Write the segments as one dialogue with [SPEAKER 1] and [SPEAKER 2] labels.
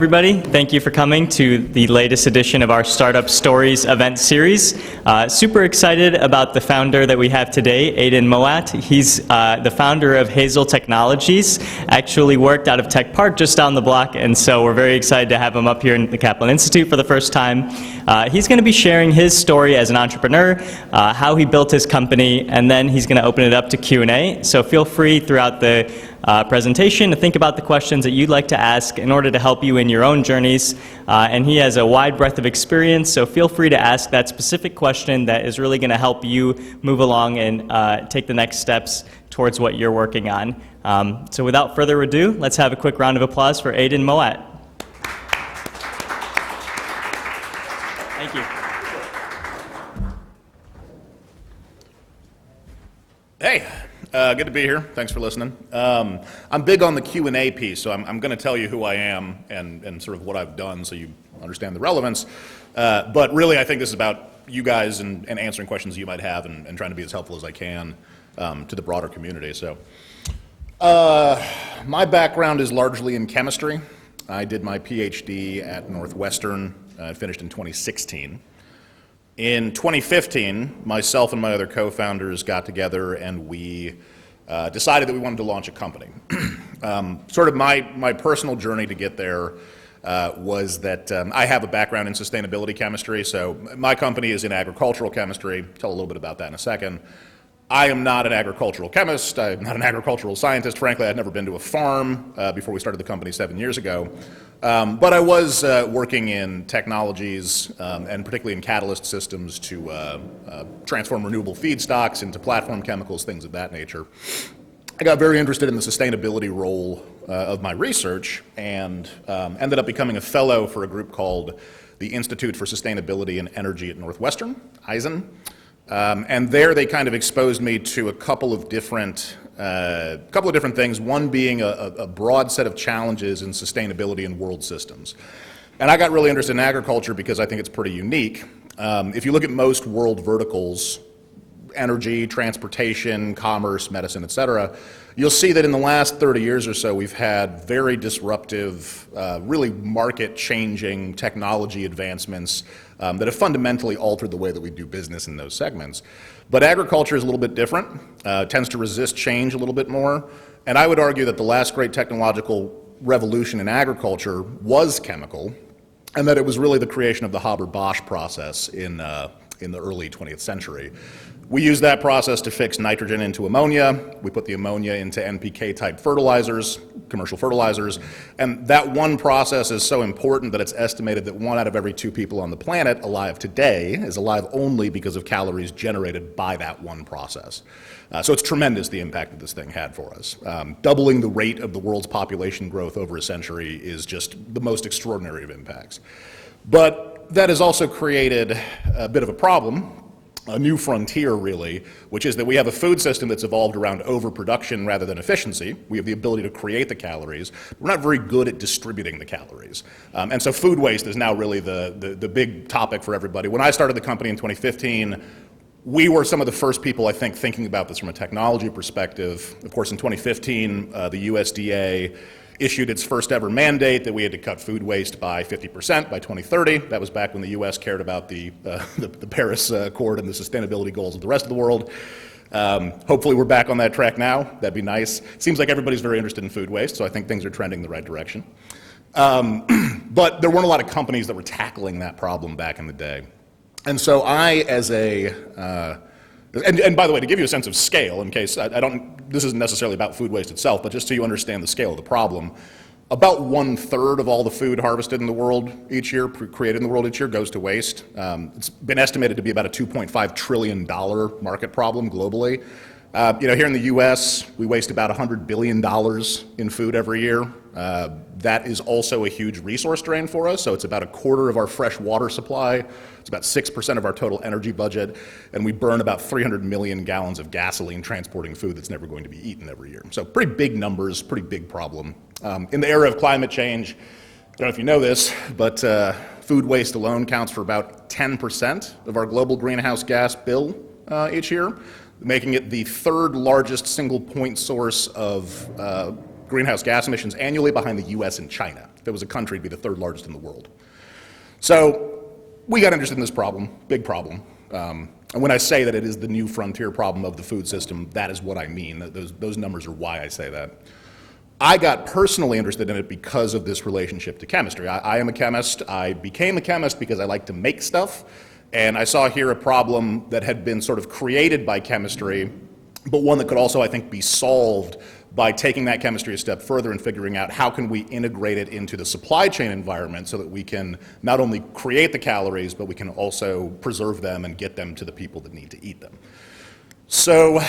[SPEAKER 1] Everybody, thank you for coming to the latest edition of our Startup Stories event series. Super excited about the founder that we have today, Aidan Mouat. He's the founder of Hazel Technologies, actually worked out of Tech Park just down the block, and so we're very excited to have him up here in the Kaplan Institute for the first time. He's going to be sharing his story as an entrepreneur, how he built his company, and then he's going to open it up to Q&A. So feel free throughout the presentation to think about the questions that you'd like to ask in order to help you in your own journeys. And he has a wide breadth of experience, so feel free to ask that specific question that is really going to help you move along and take the next steps towards what you're working on. So without further ado, let's have a quick round of applause for Aidan Mouat. Thank you.
[SPEAKER 2] Hey. Good to be here. Thanks for listening. I'm big on the Q&A piece, so I'm going to tell you who I am and sort of what I've done so you understand the relevance. But really, I think this is about you guys and answering questions you might have and trying to be as helpful as I can to the broader community. So, my background is largely in chemistry. I did my PhD at Northwestern. I finished in 2016. In 2015, myself and my other co-founders got together and we decided that we wanted to launch a company. Sort of my personal journey to get there was that I have a background in sustainability chemistry, so my company is in agricultural chemistry. I'll tell a little bit about that in a second. I am not an agricultural chemist. I'm not an agricultural scientist. Frankly, I'd never been to a farm before we started the company 7 years ago. But I was working in technologies and particularly in catalyst systems to transform renewable feedstocks into platform chemicals, things of that nature. I got very interested in the sustainability role of my research and ended up becoming a fellow for a group called the Institute for Sustainability and Energy at Northwestern, Aidan. And there they kind of exposed me to a couple of different things, one being a broad set of challenges in sustainability in world systems. And I got really interested in agriculture because I think it's pretty unique. If you look at most world verticals, energy, transportation, commerce, medicine, et cetera, you'll see that in the last 30 years or so we've had very disruptive, really market-changing technology advancements that have fundamentally altered the way that we do business in those segments. But agriculture is a little bit different, tends to resist change a little bit more, and I would argue that the last great technological revolution in agriculture was chemical, and that it was really the creation of the Haber-Bosch process in the early 20th century. We used that process to fix nitrogen into ammonia. We put the ammonia into NPK-type fertilizers, commercial fertilizers, and that one process is so important that it's estimated that 1 out of every 2 people on the planet alive today is alive only because of calories generated by that one process. So it's tremendous the impact that this thing had for us. Doubling the rate of the world's population growth over a century is just the most extraordinary of impacts. But that has also created a bit of a problem, a new frontier really, which is that we have a food system that's evolved around overproduction rather than efficiency. We have the ability to create the calories, but we're not very good at distributing the calories. And so food waste is now really the big topic for everybody. When I started the company in 2015, we were some of the first people, I think, thinking about this from a technology perspective. Of course, in 2015, the USDA issued its first ever mandate that we had to cut food waste by 50% by 2030. That was back when the US cared about the Paris Accord and the sustainability goals of the rest of the world. Hopefully we're back on that track now. That'd be nice. Seems like everybody's very interested in food waste, so I think things are trending in the right direction. But there weren't a lot of companies that were tackling that problem back in the day. And so I, as and by the way, to give you a sense of scale, in case this isn't necessarily about food waste itself, but just so you understand the scale of the problem, about 1/3 of all the food harvested in the world each year, created in the world each year, goes to waste. It's been estimated to be about a $2.5 trillion market problem globally. Here in the US, we waste about $100 billion in food every year. That is also a huge resource drain for us, so it's about 1/4 of our fresh water supply. It's about 6% of our total energy budget, and we burn about 300 million gallons of gasoline transporting food that's never going to be eaten every year. So pretty big numbers, pretty big problem. In the era of climate change, I don't know if you know this, but food waste alone counts for about 10% of our global greenhouse gas bill each year, making it the 3rd largest single point source of greenhouse gas emissions annually behind the US and China. If it was a country, it'd be the third largest in the world. So we got interested in this problem, big problem. And when I say that it is the new frontier problem of the food system, that is what I mean. Those numbers are why I say that. I got personally interested in it because of this relationship to chemistry. I am a chemist. I became a chemist because I like to make stuff. And I saw here a problem that had been sort of created by chemistry, but one that could also, I think, be solved by taking that chemistry a step further and figuring out how can we integrate it into the supply chain environment so that we can not only create the calories, but we can also preserve them and get them to the people that need to eat them. So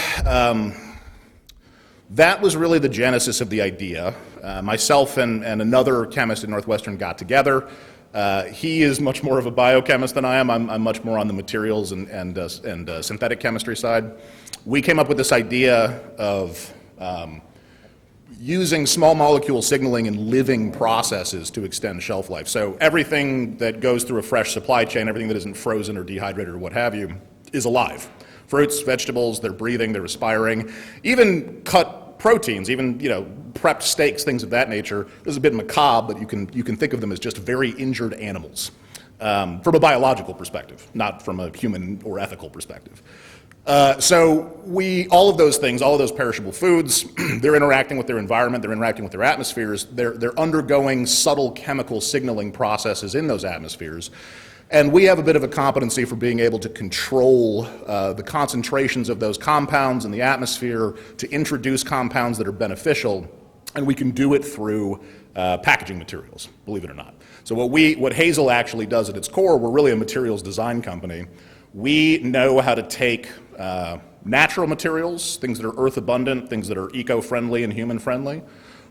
[SPEAKER 2] that was really the genesis of the idea. Myself and another chemist at Northwestern got together. He is much more of a biochemist than I am. I'm much more on the materials and synthetic chemistry side. We came up with this idea of using small molecule signaling in living processes to extend shelf life. So everything that goes through a fresh supply chain, everything that isn't frozen or dehydrated or what have you, is alive. Fruits, vegetables, they're breathing, they're respiring. Even cut proteins, even prepped steaks, things of that nature. This is a bit macabre, but you can think of them as just very injured animals from a biological perspective, not from a human or ethical perspective. So all of those things, all of those perishable foods, they're interacting with their environment, they're interacting with their atmospheres, they're undergoing subtle chemical signaling processes in those atmospheres. And we have a bit of a competency for being able to control the concentrations of those compounds in the atmosphere to introduce compounds that are beneficial, and we can do it through packaging materials, believe it or not. So what Hazel actually does at its core, we're really a materials design company. We know how to take natural materials, things that are earth abundant, things that are eco-friendly and human-friendly.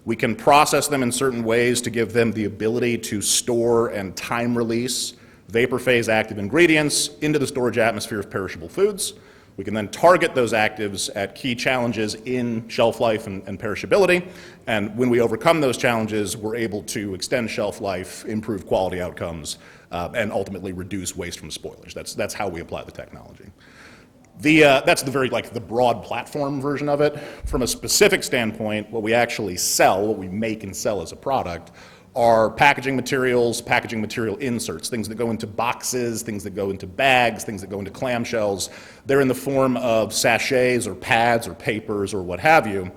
[SPEAKER 2] We can process them in certain ways to give them the ability to store and time release vapor phase active ingredients into the storage atmosphere of perishable foods. We can then target those actives at key challenges in shelf life and perishability. And when we overcome those challenges, we're able to extend shelf life, improve quality outcomes, and ultimately reduce waste from spoilage. That's how we apply the technology. That's the broad platform version of it. From a specific standpoint, what we actually sell, what we make and sell as a product, are packaging materials, packaging material inserts, things that go into boxes, things that go into bags, things that go into clamshells. They're in the form of sachets or pads or papers or what have you.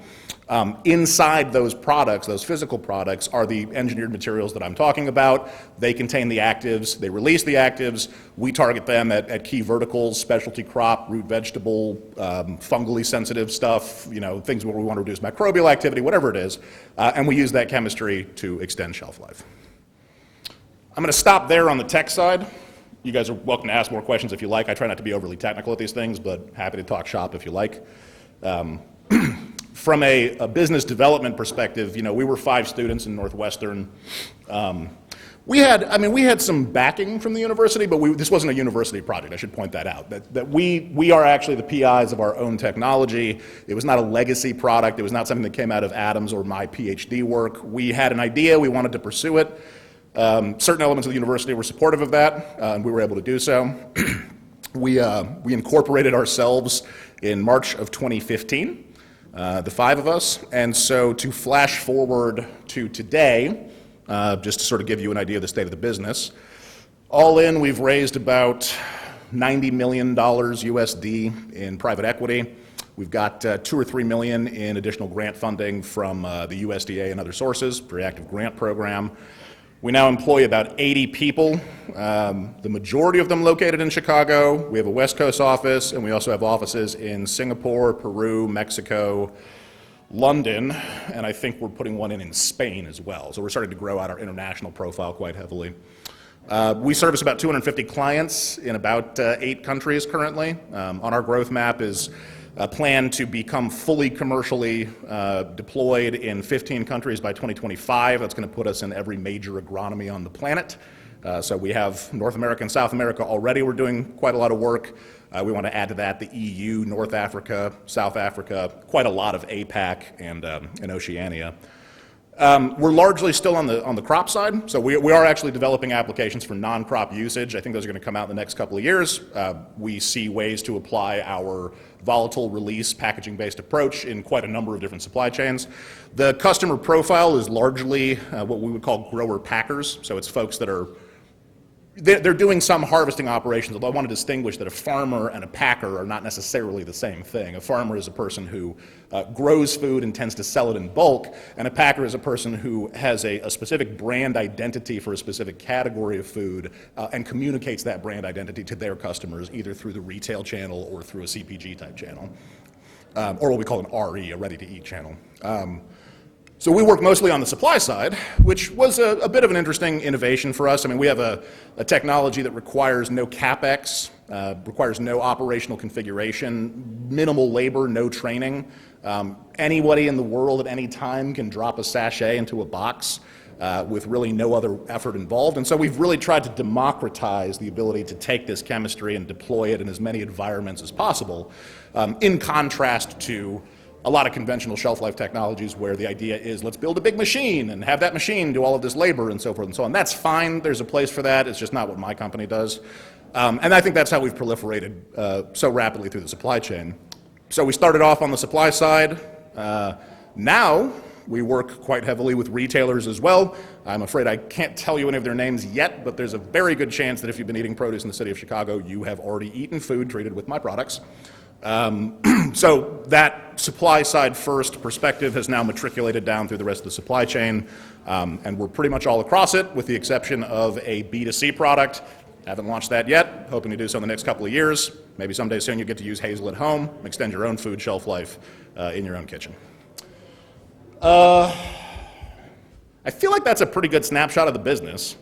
[SPEAKER 2] Inside those products, those physical products, are the engineered materials that I'm talking about. They contain the actives, they release the actives. We target them at key verticals, specialty crop, root vegetable, fungally sensitive stuff, things where we want to reduce microbial activity, whatever it is, and we use that chemistry to extend shelf life. I'm going to stop there on the tech side. You guys are welcome to ask more questions if you like. I try not to be overly technical at these things, but happy to talk shop if you like. From a business development perspective, we were 5 students in Northwestern. We had some backing from the university, but this wasn't a university project. I should point that out. That we are actually the PIs of our own technology. It was not a legacy product. It was not something that came out of Adam's or my PhD work. We had an idea. We wanted to pursue it. Certain elements of the university were supportive of that, and we were able to do so. We incorporated ourselves in March of 2015. The 5 of us, and so to flash forward to today, just to sort of give you an idea of the state of the business, all in we've raised about $90 million USD in private equity. We've got 2 or 3 million in additional grant funding from the USDA and other sources, very active grant program. We now employ about 80 people, the majority of them located in Chicago. We have a West Coast office, and we also have offices in Singapore, Peru, Mexico, London, and I think we're putting one in Spain as well. So we're starting to grow out our international profile quite heavily. We service about 250 clients in about 8 countries currently. On our growth map is a plan to become fully commercially deployed in 15 countries by 2025. That's going to put us in every major agronomy on the planet. So we have North America and South America already. We're doing quite a lot of work. We want to add to that the EU, North Africa, South Africa, quite a lot of APAC and Oceania. We're largely still on the crop side, so we are actually developing applications for non-crop usage. I think those are going to come out in the next couple of years. We see ways to apply our volatile release packaging-based approach in quite a number of different supply chains. The customer profile is largely what we would call grower packers, so it's folks that are they're doing some harvesting operations, although I want to distinguish that a farmer and a packer are not necessarily the same thing. A farmer is a person who grows food and tends to sell it in bulk, and a packer is a person who has a specific brand identity for a specific category of food and communicates that brand identity to their customers, either through the retail channel or through a CPG type channel, or what we call an RE, a ready-to-eat channel. So we work mostly on the supply side, which was a bit of an interesting innovation for us. I mean, we have a technology that requires no CapEx, requires no operational configuration, minimal labor, no training. Anybody in the world at any time can drop a sachet into a box with really no other effort involved. And so we've really tried to democratize the ability to take this chemistry and deploy it in as many environments as possible, in contrast to a lot of conventional shelf life technologies where the idea is let's build a big machine and have that machine do all of this labor and so forth and so on. That's fine. There's a place for that. It's just not what my company does. And I think that's how we've proliferated so rapidly through the supply chain. So we started off on the supply side. Now we work quite heavily with retailers as well. I'm afraid I can't tell you any of their names yet, but there's a very good chance that if you've been eating produce in the city of Chicago, you have already eaten food treated with my products. So that supply side first perspective has now matriculated down through the rest of the supply chain, and we're pretty much all across it with the exception of a B2C product. Haven't launched that yet, hoping to do so in the next couple of years. Maybe someday soon you get to use Hazel at home, extend your own food shelf life in your own kitchen. I feel like that's a pretty good snapshot of the business.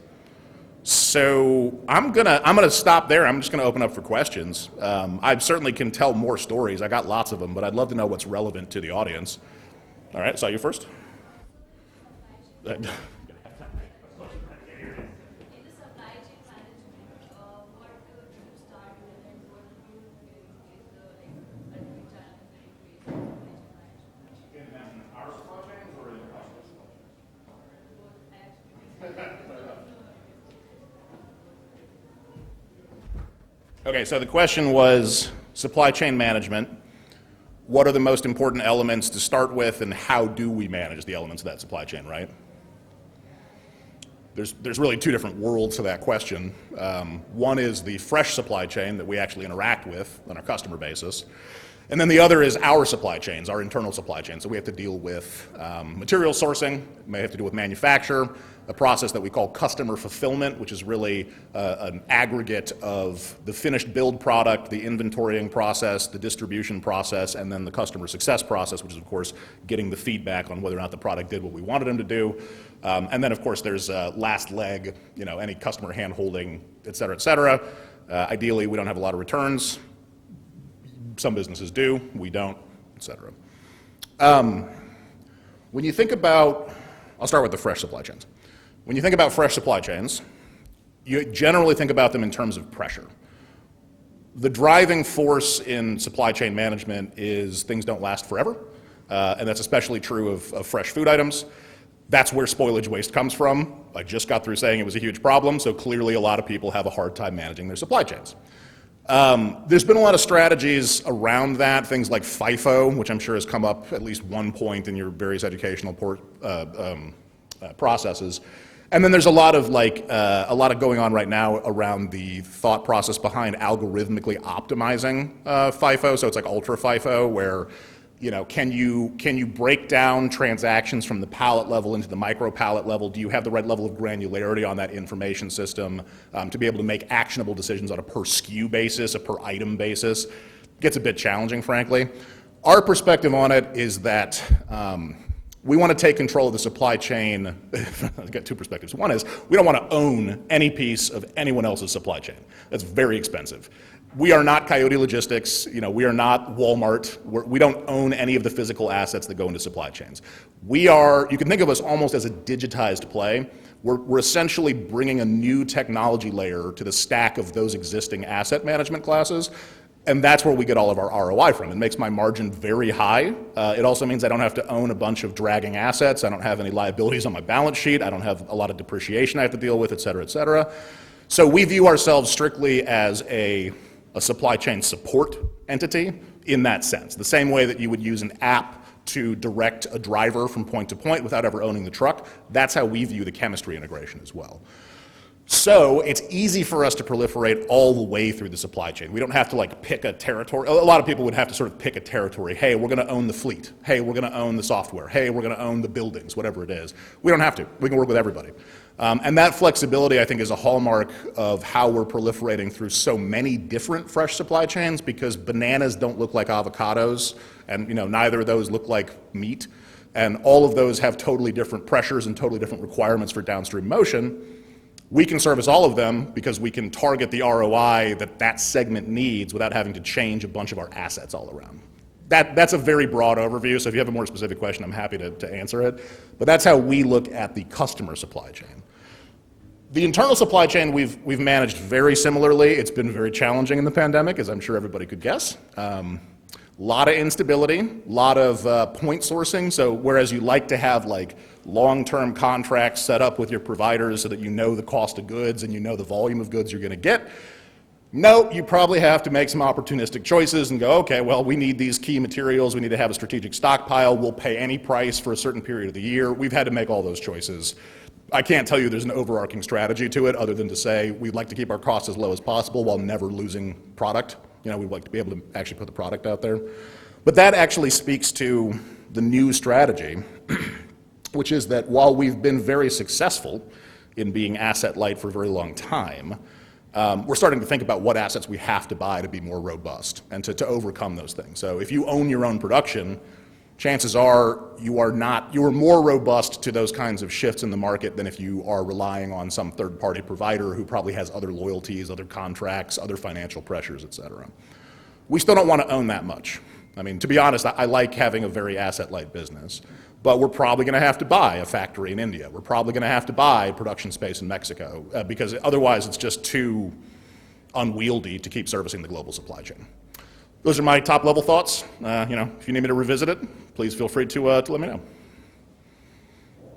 [SPEAKER 2] So I'm gonna stop there. I'm just gonna open up for questions. I certainly can tell more stories. I got lots of them, but I'd love to know what's relevant to the audience. All right, so you first. Okay, so the question was supply chain management. What are the most important elements to start with, and how do we manage the elements of that supply chain, right? There's really two different worlds to that question. One is the fresh supply chain that we actually interact with on our customer basis. And then the other is our supply chains, our internal supply chains. So we have to deal with material sourcing, may have to do with manufacture, a process that we call customer fulfillment, which is really an aggregate of the finished build product, the inventorying process, the distribution process, and then the customer success process, which is, of course, getting the feedback on whether or not the product did what we wanted them to do. And then, of course, there's last leg, any customer hand-holding, et cetera, et cetera. Ideally, we don't have a lot of returns. Some businesses do, we don't, et cetera. When you think about, I'll start with the fresh supply chains. When you think about fresh supply chains, you generally think about them in terms of pressure. The driving force in supply chain management is things don't last forever, and that's especially true of fresh food items. That's where spoilage waste comes from. I just got through saying it was a huge problem, so clearly a lot of people have a hard time managing their supply chains. There's been a lot of strategies around that, things like FIFO, which I'm sure has come up at least one point in your various educational processes. And then there's a lot of going on right now around the thought process behind algorithmically optimizing FIFO. So it's like ultra FIFO, where can you break down transactions from the pallet level into the micro pallet level? Do you have the right level of granularity on that information system to be able to make actionable decisions on a per SKU basis, a per item basis? Gets a bit challenging, frankly. Our perspective on it is that we want to take control of the supply chain. I've got two perspectives. One is we don't want to own any piece of anyone else's supply chain. That's very expensive. We are not Coyote Logistics. We are not Walmart. We don't own any of the physical assets that go into supply chains. You can think of us almost as a digitized play. We're essentially bringing a new technology layer to the stack of those existing asset management classes And that's where we get all of our ROI from. It makes my margin very high. It also means I don't have to own a bunch of dragging assets. I don't have any liabilities on my balance sheet. I don't have a lot of depreciation I have to deal with, et cetera, et cetera. So we view ourselves strictly as a supply chain support entity in that sense. The same way that you would use an app to direct a driver from point to point without ever owning the truck, that's how we view the chemistry integration as well. So it's easy for us to proliferate all the way through the supply chain. We don't have to like pick a territory. A lot of people would have to sort of pick a territory. Hey, we're going to own the fleet. Hey, we're going to own the software. Hey, we're going to own the buildings, whatever it is. We don't have to. We can work with everybody. And that flexibility, I think, is a hallmark of how we're proliferating through so many different fresh supply chains, because bananas don't look like avocados, and neither of those look like meat. And all of those have totally different pressures and totally different requirements for downstream motion. We can service all of them because we can target the ROI that segment needs without having to change a bunch of our assets all around. That's a very broad overview, so if you have a more specific question, I'm happy to answer it. But that's how we look at the customer supply chain. The internal supply chain we've managed very similarly. It's been very challenging in the pandemic, as I'm sure everybody could guess. Lot of instability, lot of point sourcing. So whereas you like to have like long-term contracts set up with your providers so that you know the cost of goods and you know the volume of goods you're going to get, no, you probably have to make some opportunistic choices and go, okay, well, we need these key materials. We need to have a strategic stockpile. We'll pay any price for a certain period of the year. We've had to make all those choices. I can't tell you there's an overarching strategy to it other than to say we'd like to keep our costs as low as possible while never losing product. We'd like to be able to actually put the product out there. But that actually speaks to the new strategy, which is that while we've been very successful in being asset light for a very long time, we're starting to think about what assets we have to buy to be more robust and to overcome those things. So if you own your own production, chances are you are more robust to those kinds of shifts in the market than if you are relying on some third-party provider who probably has other loyalties, other contracts, other financial pressures, et cetera. We still don't want to own that much. I mean, to be honest, I like having a very asset-light business, but we're probably going to have to buy a factory in India. We're probably going to have to buy production space in Mexico because otherwise it's just too unwieldy to keep servicing the global supply chain. Those are my top-level thoughts. If you need me to revisit it, please feel free to let me know.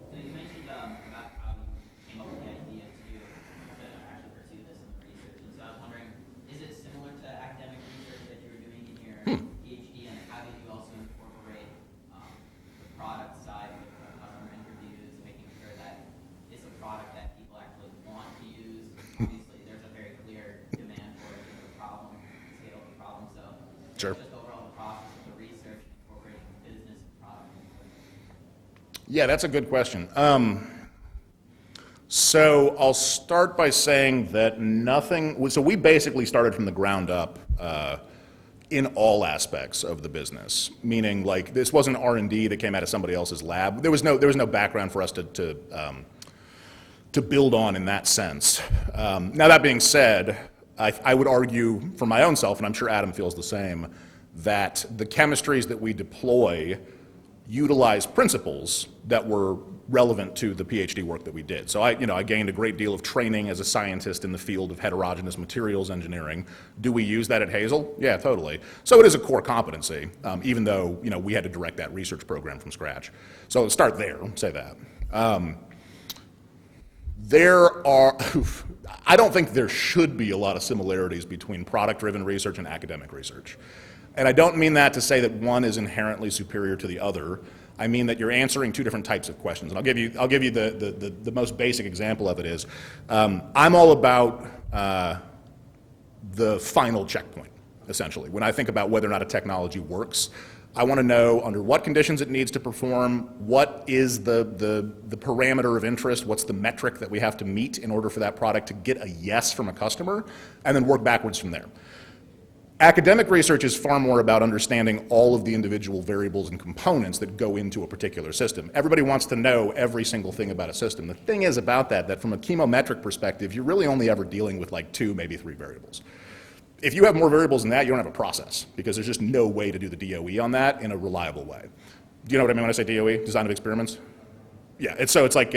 [SPEAKER 3] So you mentioned about how you came up with the idea to actually pursue this in the research. And so I was wondering, is it similar to academic research that you were doing in your PhD, and how did you also incorporate the product side with customer interviews, making sure that it's a product that people actually want to use? Obviously, there's a very clear demand for it, the problem, scale of the problem. So
[SPEAKER 2] Sure.
[SPEAKER 3] just overall the process of the research, incorporating business and product.
[SPEAKER 2] Yeah, that's a good question. So I'll start by saying that so we basically started from the ground up in all aspects of the business, meaning like this wasn't R&D that came out of somebody else's lab. There was no background for us to build on in that sense. Now that being said, I would argue for my own self, and I'm sure Adam feels the same, that the chemistries that we deploy utilize principles that were relevant to the PhD work that we did. So I gained a great deal of training as a scientist in the field of heterogeneous materials engineering. Do we use that at Hazel? Yeah, totally. So it is a core competency, even though we had to direct that research program from scratch. So let's start there, say that. I don't think there should be a lot of similarities between product-driven research and academic research. And I don't mean that to say that one is inherently superior to the other. I mean that you're answering two different types of questions. And I'll give you the most basic example of it is, I'm all about the final checkpoint, essentially. When I think about whether or not a technology works, I want to know under what conditions it needs to perform, what is the parameter of interest, what's the metric that we have to meet in order for that product to get a yes from a customer, and then work backwards from there. Academic research is far more about understanding all of the individual variables and components that go into a particular system. Everybody wants to know every single thing about a system. The thing is about that from a chemometric perspective, you're really only ever dealing with like 2, maybe 3 variables. If you have more variables than that, you don't have a process because there's just no way to do the DOE on that in a reliable way. Do you know what I mean when I say DOE, design of experiments? Yeah, it's like,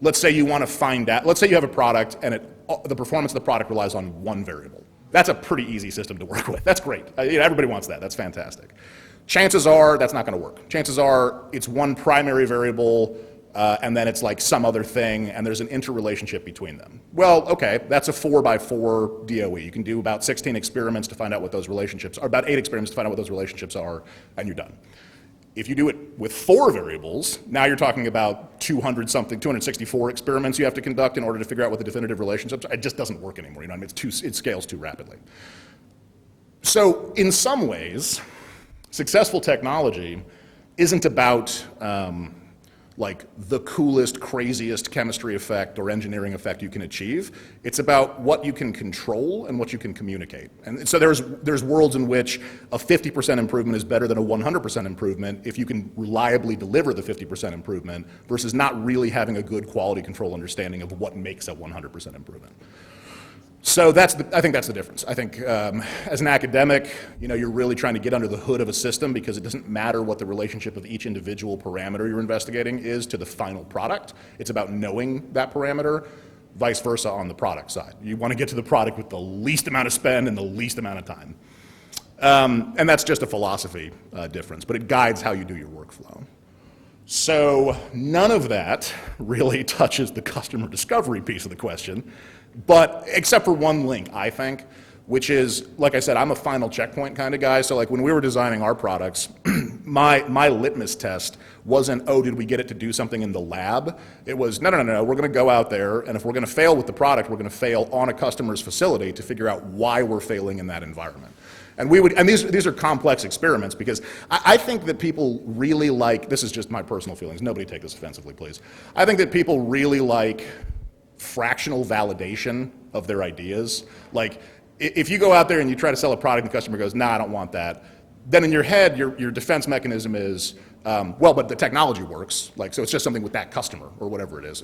[SPEAKER 2] let's say you want to find out, let's say you have a product and the performance of the product relies on 1 variable. That's a pretty easy system to work with. That's great. Everybody wants that. That's fantastic. Chances are that's not going to work. Chances are it's one primary variable and then it's like some other thing and there's an interrelationship between them. Well, okay, that's a 4x4 DOE. You can do about 16 experiments to find out what those relationships are, about 8 experiments to find out what those relationships are, and you're done. If you do it with 4 variables, now you're talking about 264 experiments you have to conduct in order to figure out what the definitive relationships are. It just doesn't work anymore. You know what I mean? It scales too rapidly. So in some ways, successful technology isn't about like the coolest, craziest chemistry effect or engineering effect you can achieve. It's about what you can control and what you can communicate. And so there's worlds in which a 50% improvement is better than a 100% improvement if you can reliably deliver the 50% improvement versus not really having a good quality control understanding of what makes a 100% improvement. So I think that's the difference. I think as an academic, you're really trying to get under the hood of a system because it doesn't matter what the relationship of each individual parameter you're investigating is to the final product. It's about knowing that parameter, vice versa on the product side. You want to get to the product with the least amount of spend and the least amount of time. And that's just a philosophy difference, but it guides how you do your workflow. So none of that really touches the customer discovery piece of the question. But except for one link, I think, which is, like I said, I'm a final checkpoint kind of guy. So like when we were designing our products, my litmus test wasn't, oh, did we get it to do something in the lab? It was, no, we're going to go out there, and if we're going to fail with the product, we're going to fail on a customer's facility to figure out why we're failing in that environment. And these are complex experiments because I think that people really like, this is just my personal feelings, nobody take this offensively, please. I think that people really like fractional validation of their ideas. Like, if you go out there and you try to sell a product and the customer goes, nah, I don't want that, then in your head, your defense mechanism is, well, but the technology works, like, so it's just something with that customer or whatever it is,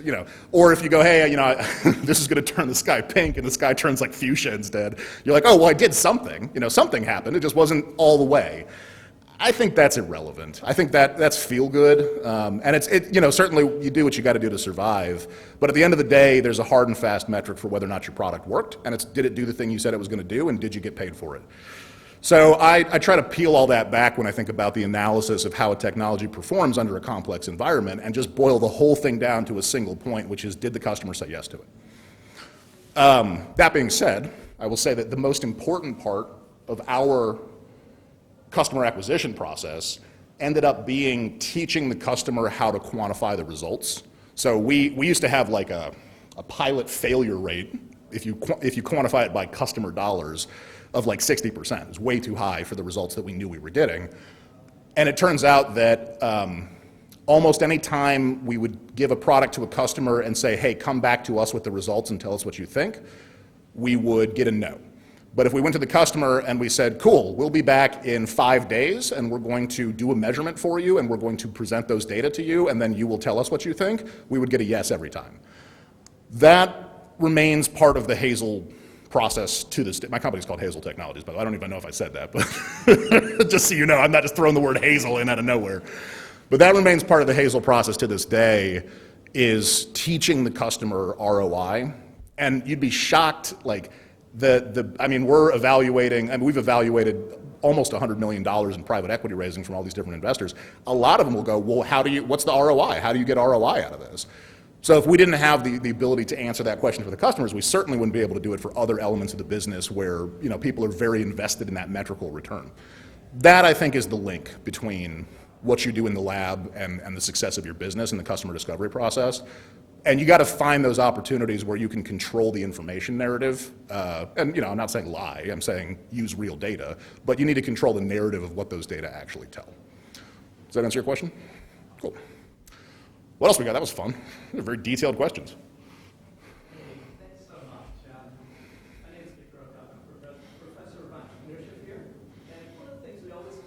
[SPEAKER 2] Or if you go, hey, this is going to turn the sky pink and the sky turns like fuchsia instead, you're like, oh, well, I did something, something happened, it just wasn't all the way. I think that's irrelevant. I think that's feel good, and it's certainly you do what you got to do to survive. But at the end of the day, there's a hard and fast metric for whether or not your product worked, and it's did it do the thing you said it was going to do, and did you get paid for it? So I try to peel all that back when I think about the analysis of how a technology performs under a complex environment, and just boil the whole thing down to a single point, which is did the customer say yes to it? That being said, I will say that the most important part of our customer acquisition process ended up being teaching the customer how to quantify the results. So we used to have like a pilot failure rate, if you quantify it by customer dollars, of like 60%. It's way too high for the results that we knew we were getting. And it turns out that almost any time we would give a product to a customer and say, hey, come back to us with the results and tell us what you think, we would get a no. But if we went to the customer and we said, cool, we'll be back in 5 days and we're going to do a measurement for you and we're going to present those data to you and then you will tell us what you think, we would get a yes every time. That remains part of the Hazel process to this day. My company's called Hazel Technologies, but I don't even know if I said that, but just so you know, I'm not just throwing the word Hazel in out of nowhere. But that remains part of the Hazel process to this day, is teaching the customer ROI. And you'd be shocked, like, we're evaluating, we've evaluated almost $100 million in private equity raising from all these different investors. A lot of them will go, well, what's the ROI? How do you get ROI out of this? So if we didn't have the ability to answer that question for the customers, we certainly wouldn't be able to do it for other elements of the business where, people are very invested in that metrical return. That, I think, is the link between what you do in the lab and the success of your business and the customer discovery process. And you got to find those opportunities where you can control the information narrative. And I'm not saying lie, I'm saying use real data, but you need to control the narrative of what those data actually tell. Does that answer your question? Cool. What else we got? That was fun. Those are very detailed questions.
[SPEAKER 4] Thanks so much. My name is Nick Roca. I'm a professor of entrepreneurship here. And one of the things we always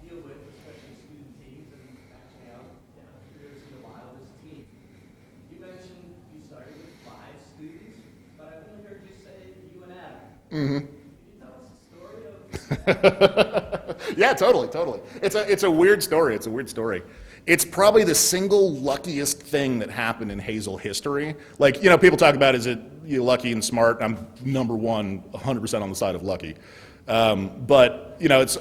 [SPEAKER 4] deal with, especially student teams and acting out careers in the wild, is team. You mentioned you started with 5 students, but I've only heard you say you and Adam. Mm-hmm. Can you tell us a story of
[SPEAKER 2] Yeah, totally. It's a weird story. It's probably the single luckiest thing that happened in Hazel history. Like, people talk about, is it, you lucky and smart. I'm number one, 100% on the side of lucky. But, you know, it's,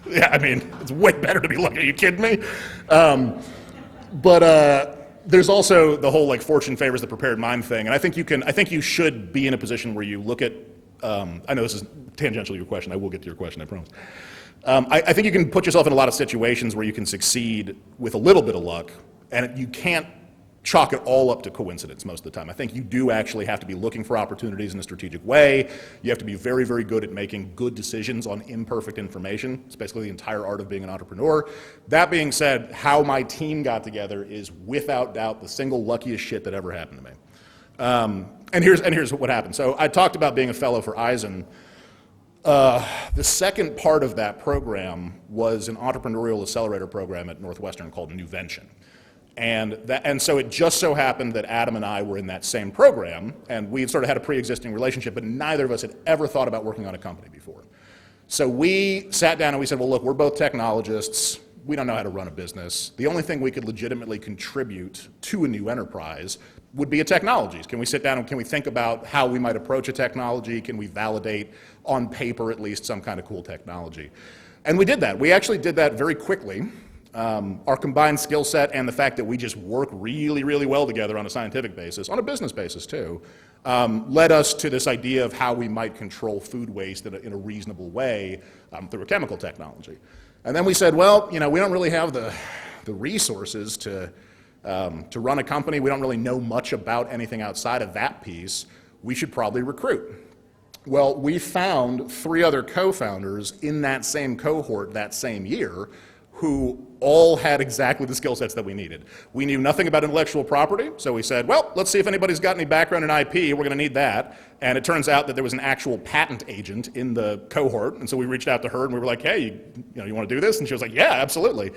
[SPEAKER 2] yeah, I mean, it's way better to be lucky. Are you kidding me? But there's also the whole like fortune favors the prepared mind thing. And I think you should be in a position where you look at, I know this is tangential to your question. I will get to your question, I promise. I think you can put yourself in a lot of situations where you can succeed with a little bit of luck, and you can't chalk it all up to coincidence most of the time. I think you do actually have to be looking for opportunities in a strategic way. You have to be very, very good at making good decisions on imperfect information. It's basically the entire art of being an entrepreneur. That being said, how my team got together is without doubt the single luckiest shit that ever happened to me. And here's what happened. So I talked about being a fellow for Aidan. The second part of that program was an entrepreneurial accelerator program at Northwestern called Nuvention. And so it just so happened that Adam and I were in that same program, and we had sort of had a pre-existing relationship, but neither of us had ever thought about working on a company before. So we sat down and we said, well, look, we're both technologists. We don't know how to run a business. The only thing we could legitimately contribute to a new enterprise would be a technology. Can we sit down and can we think about how we might approach a technology? Can we validate on paper at least some kind of cool technology? And we did that. We actually did that very quickly. Our combined skill set and the fact that we just work really, really well together on a scientific basis, on a business basis too, led us to this idea of how we might control food waste in a reasonable way through a chemical technology. And then we said, well, you know, we don't really have the resources to run a company. We don't really know much about anything outside of that piece. We should probably recruit. Well, we found 3 other co-founders in that same cohort that same year who all had exactly the skill sets that we needed. We knew nothing about intellectual property, so we said, well, let's see if anybody's got any background in IP, we're gonna need that. And it turns out that there was an actual patent agent in the cohort, and so we reached out to her and we were like, hey, you wanna do this? And she was like, yeah, absolutely.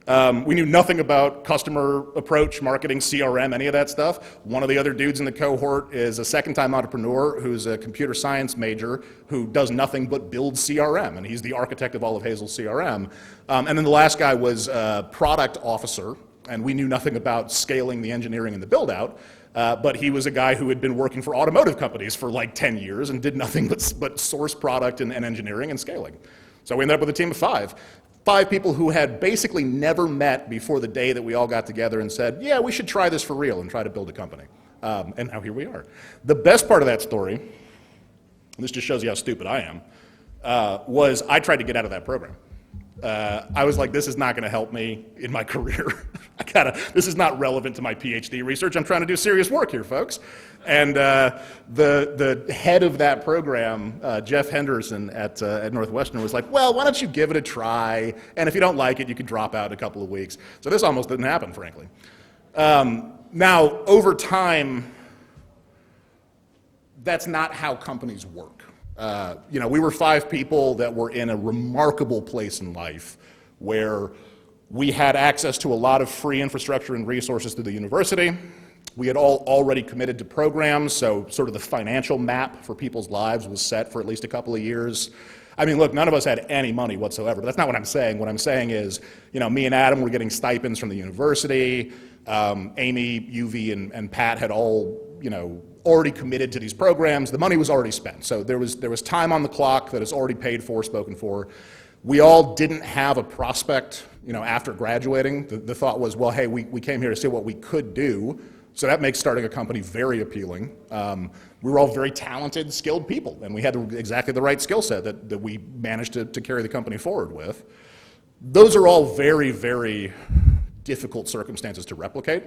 [SPEAKER 2] We knew nothing about customer approach, marketing, CRM, any of that stuff. One of the other dudes in the cohort is a second-time entrepreneur who's a computer science major who does nothing but build CRM, and he's the architect of all of Hazel's CRM. And then the last guy was a product officer, and we knew nothing about scaling the engineering and the build-out, but he was a guy who had been working for automotive companies for like 10 years and did nothing but source product and engineering and scaling. So we ended up with a team of 5. 5 people who had basically never met before the day that we all got together and said, yeah, we should try this for real and try to build a company. And now here we are. The best part of that story, and this just shows you how stupid I am, was I tried to get out of that program. I was like, this is not gonna help me in my career. This is not relevant to my PhD research. I'm trying to do serious work here, folks. And the head of that program, Jeff Henderson at Northwestern, was like, well, why don't you give it a try? And if you don't like it, you can drop out in a couple of weeks. So this almost didn't happen, frankly. Now, over time, that's not how companies work. We were 5 people that were in a remarkable place in life where we had access to a lot of free infrastructure and resources through the university. We had all already committed to programs, so sort of the financial map for people's lives was set for at least a couple of years. I mean, look, none of us had any money whatsoever, but that's not what I'm saying. What I'm saying is, me and Adam were getting stipends from the university. Amy, UV, and Pat had all, already committed to these programs. The money was already spent. So there was time on the clock that is already paid for, spoken for. We all didn't have a prospect, after graduating. The thought was, well, hey, we came here to see what we could do. So that makes starting a company very appealing. We were all very talented, skilled people, and we had exactly the right skill set that we managed to carry the company forward with. Those are all very, very difficult circumstances to replicate.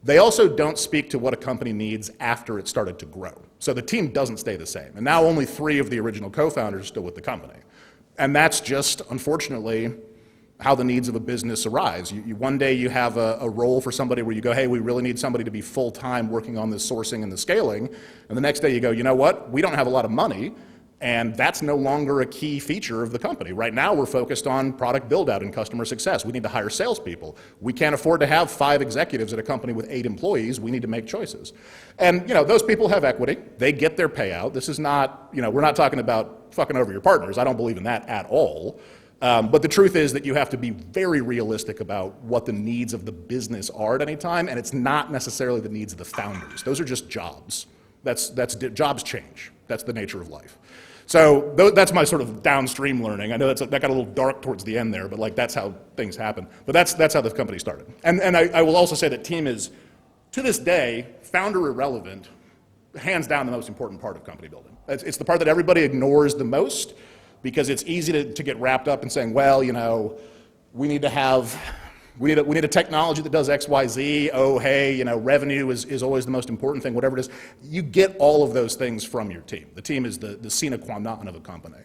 [SPEAKER 2] They also don't speak to what a company needs after it started to grow. So the team doesn't stay the same. And now only 3 of the original co-founders are still with the company. And that's just, unfortunately, how the needs of a business arise. One day you have a role for somebody where you go, hey, we really need somebody to be full-time working on this sourcing and the scaling. And the next day you go, you know what? We don't have a lot of money. And that's no longer a key feature of the company. Right now, we're focused on product build-out and customer success. We need to hire salespeople. We can't afford to have 5 executives at a company with 8 employees. We need to make choices. And those people have equity. They get their payout. This is not, we're not talking about fucking over your partners. I don't believe in that at all. But the truth is that you have to be very realistic about what the needs of the business are at any time, and it's not necessarily the needs of the founders. Those are just jobs. Jobs change. That's the nature of life. So that's my sort of downstream learning. I know that got a little dark towards the end there, but like that's how things happen. But that's how the company started. And I will also say that team is, to this day, founder irrelevant, hands down the most important part of company building. It's the part that everybody ignores the most because it's easy to get wrapped up in saying, well, you know, we need a technology that does X, Y, Z. Oh, hey, you know, revenue is always the most important thing, whatever it is. You get all of those things from your team. The team is the sine qua non of a company.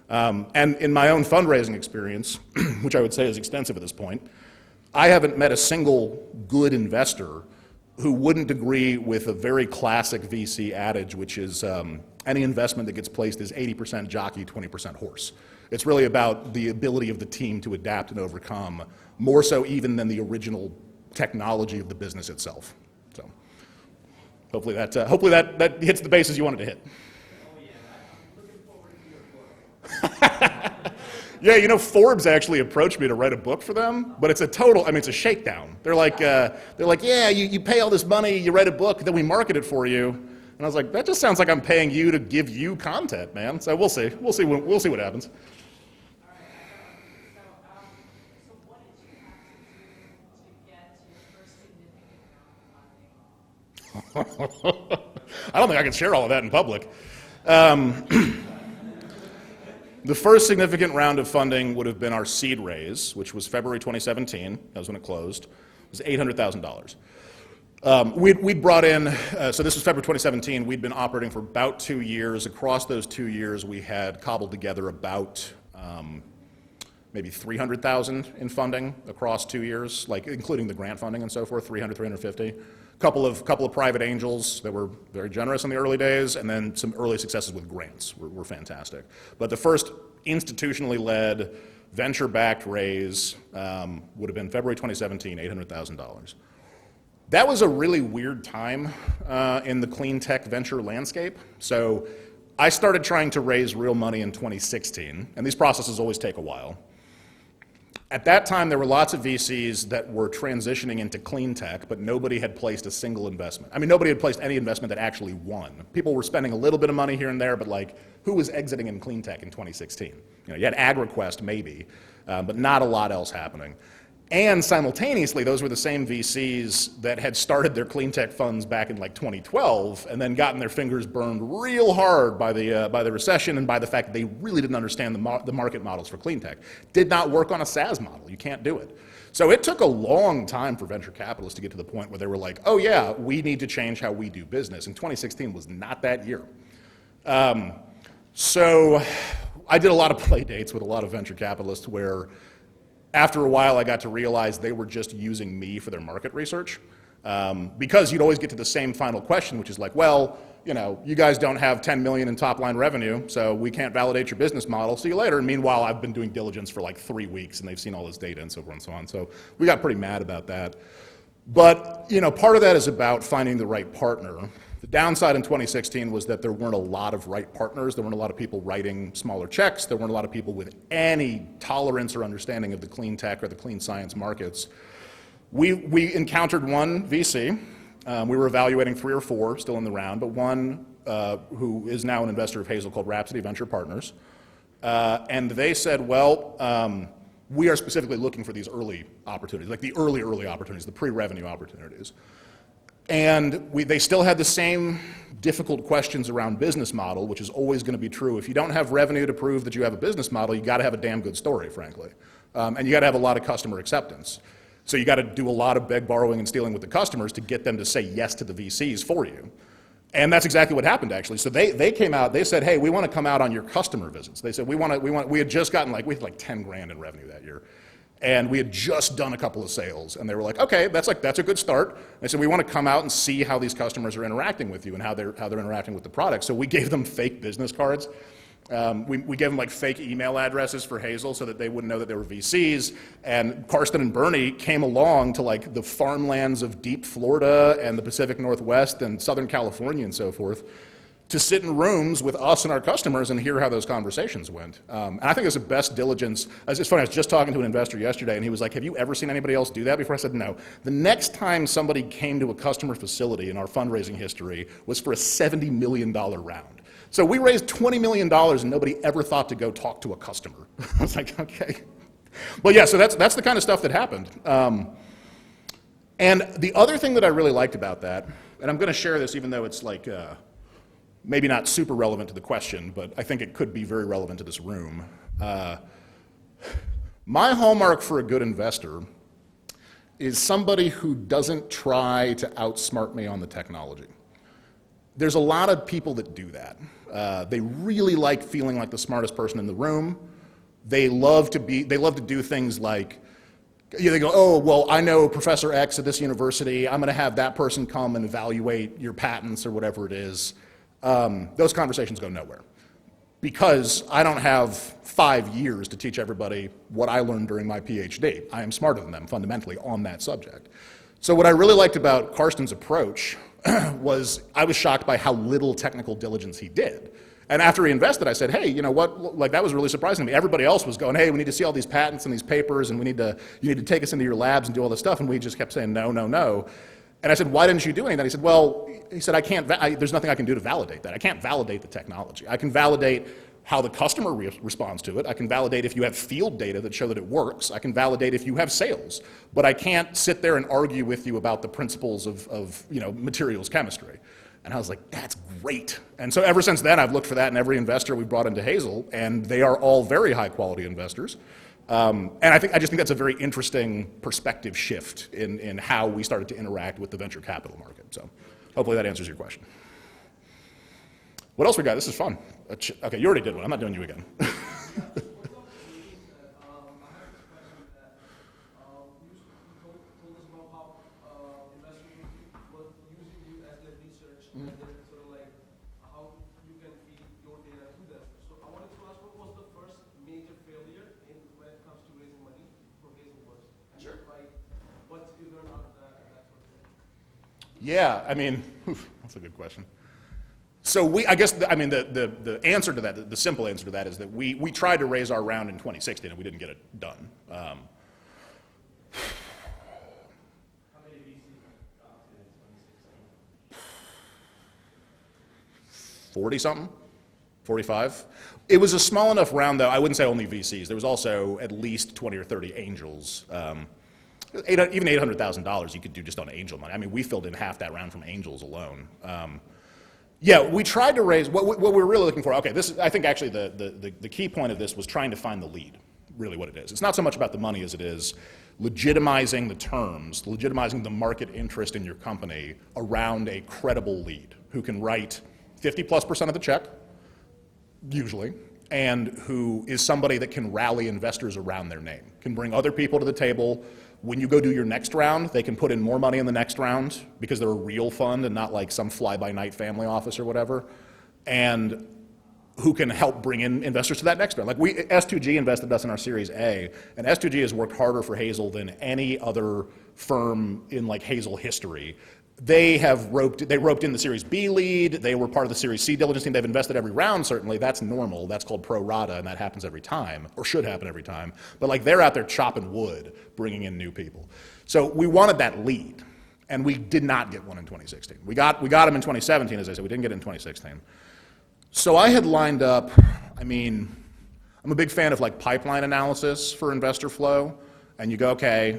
[SPEAKER 2] And in my own fundraising experience, which I would say is extensive at this point, I haven't met a single good investor who wouldn't agree with a very classic VC adage, which is any investment that gets placed is 80% jockey, 20% horse. It's really about the ability of the team to adapt and overcome, more so even than the original technology of the business itself. So hopefully that hits the bases you wanted to hit.
[SPEAKER 4] Oh yeah, I'm looking forward to your book.
[SPEAKER 2] Yeah, you know, Forbes actually approached me to write a book for them, but it's it's a shakedown. They're like, yeah, you pay all this money, you write a book, then we market it for you. And I was like, that just sounds like I'm paying you to give you content, man. So we'll see. We'll see what happens.
[SPEAKER 5] All right, so what did you have to do to get to your first significant round of funding?
[SPEAKER 2] I don't think I can share all of that in public. The first significant round of funding would have been our seed raise, which was February 2017. That was when it closed. It was $800,000. We'd brought in, so this was February 2017, we'd been operating for about 2 years. Across those 2 years, we had cobbled together about maybe 300,000 in funding across 2 years, like including the grant funding and so forth, 300, 350. Couple of private angels that were very generous in the early days, and then some early successes with grants were fantastic. But the first institutionally led, venture-backed raise would have been February 2017, $800,000. That was a really weird time in the clean tech venture landscape. So I started trying to raise real money in 2016, and these processes always take a while. At that time, there were lots of VCs that were transitioning into clean tech, but nobody had placed a single investment. I mean, nobody had placed any investment that actually won. People were spending a little bit of money here and there, but like, who was exiting in clean tech in 2016? You know, you had AgriQuest maybe, but not a lot else happening. And simultaneously, those were the same VCs that had started their clean tech funds back in like 2012 and then gotten their fingers burned real hard by the recession and by the fact that they really didn't understand the market models for clean tech. Did not work on a SaaS model. You can't do it. So it took a long time for venture capitalists to get to the point where they were like, oh yeah, we need to change how we do business. And 2016 was not that year. So I did a lot of play dates with a lot of venture capitalists where after a while, I got to realize they were just using me for their market research because you'd always get to the same final question, which is like, well, you know, you guys don't have 10 million in top line revenue, so we can't validate your business model. See you later. And meanwhile, I've been doing diligence for like 3 weeks, and they've seen all this data and so forth and so on. So we got pretty mad about that. But you know, part of that is about finding the right partner. The downside in 2016 was that there weren't a lot of right partners. There weren't a lot of people writing smaller checks. There weren't a lot of people with any tolerance or understanding of the clean tech or the clean science markets. We encountered one VC. We were evaluating 3 or 4 still in the round, but one who is now an investor of Hazel called Rhapsody Venture Partners. And they said, well, we are specifically looking for these early opportunities, like the early opportunities, the pre-revenue opportunities. And they still had the same difficult questions around business model, which is always going to be true. If you don't have revenue to prove that you have a business model, you got to have a damn good story, frankly. And you got to have a lot of customer acceptance. So you got to do a lot of beg, borrowing, and stealing with the customers to get them to say yes to the VCs for you. And that's exactly what happened, actually. So they came out, they said, hey, we want to come out on your customer visits. They said, we had just gotten we had 10 grand in revenue that year. And we had just done a couple of sales, and they were like, okay, that's a good start. They said, we want to come out and see how these customers are interacting with you and how they're interacting with the product. So we gave them fake business cards. We gave them like fake email addresses for Hazel so that they wouldn't know that they were VCs. And Karsten and Bernie came along to like the farmlands of deep Florida and the Pacific Northwest and Southern California and so forth. to sit in rooms with us and our customers and hear how those conversations went. And I think it's the best diligence. It's funny, I was just talking to an investor yesterday, and he was like, have you ever seen anybody else do that before? I said, no. The next time somebody came to a customer facility in our fundraising history was for a $70 million round. So we raised $20 million, and nobody ever thought to go talk to a customer. I was like, okay. Well, yeah, so that's the kind of stuff that happened. And the other thing that I really liked about that, and I'm going to share this even though it's like maybe not super relevant to the question, but I think it could be very relevant to this room. My hallmark for a good investor is somebody who doesn't try to outsmart me on the technology. There's a lot of people that do that. They really like feeling like the smartest person in the room. They love to do things like, they go, oh, well, I know Professor X at this university. I'm going to have that person come and evaluate your patents or whatever it is. Those conversations go nowhere because I don't have 5 years to teach everybody what I learned during my PhD. I am smarter than them fundamentally on that subject. So what I really liked about Karsten's approach was I was shocked by how little technical diligence he did. And after he invested, I said, hey, you know what, like that was really surprising to me. Everybody else was going, hey, we need to see all these patents and these papers, and you need to take us into your labs and do all this stuff, and we just kept saying no, no, no. And I said, why didn't you do anything? He said, well, I can't, there's nothing I can do to validate that. I can't validate the technology. I can validate how the customer responds to it. I can validate if you have field data that show that it works. I can validate if you have sales. But I can't sit there and argue with you about the principles of materials chemistry. And I was like, that's great. And so ever since then, I've looked for that in every investor we brought into Hazel, and they are all very high quality investors. And I just think that's a very interesting perspective shift in how we started to interact with the venture capital market. So hopefully that answers your question. What else we got? This is fun. Okay, you already did one. I'm not doing you again. Yeah, I mean, that's a good question. So I guess, the answer to that, the simple answer to that is that we tried to raise our round in 2016 and we didn't get it done. How many VCs adopted in 2016? 40-something, 45. It was a small enough round, though. I wouldn't say only VCs. There was also at least 20 or 30 angels. Even $800,000 you could do just on angel money. I mean, we filled in half that round from angels alone. Yeah, we tried to raise, what we're really looking for, okay, I think actually the key point of this was trying to find the lead, really what it is. It's not so much about the money as it is legitimizing the terms, legitimizing the market interest in your company around a credible lead who can write 50+% of the check, usually, and who is somebody that can rally investors around their name, can bring other people to the table. When you go do your next round, they can put in more money in the next round because they're a real fund and not like some fly-by-night family office or whatever, and who can help bring in investors to that next round. Like S2G invested us in our Series A, and S2G has worked harder for Hazel than any other firm in like Hazel history. They roped in the Series B lead. They were part of the Series C diligence team. They've invested every round, certainly. That's normal. That's called pro rata, and that happens every time, or should happen every time. But like they're out there chopping wood, bringing in new people. So we wanted that lead, and we did not get one in 2016. We got them in 2017, as I said. We didn't get it in 2016. So I had lined up, I'm a big fan of like pipeline analysis for investor flow, and you go, okay,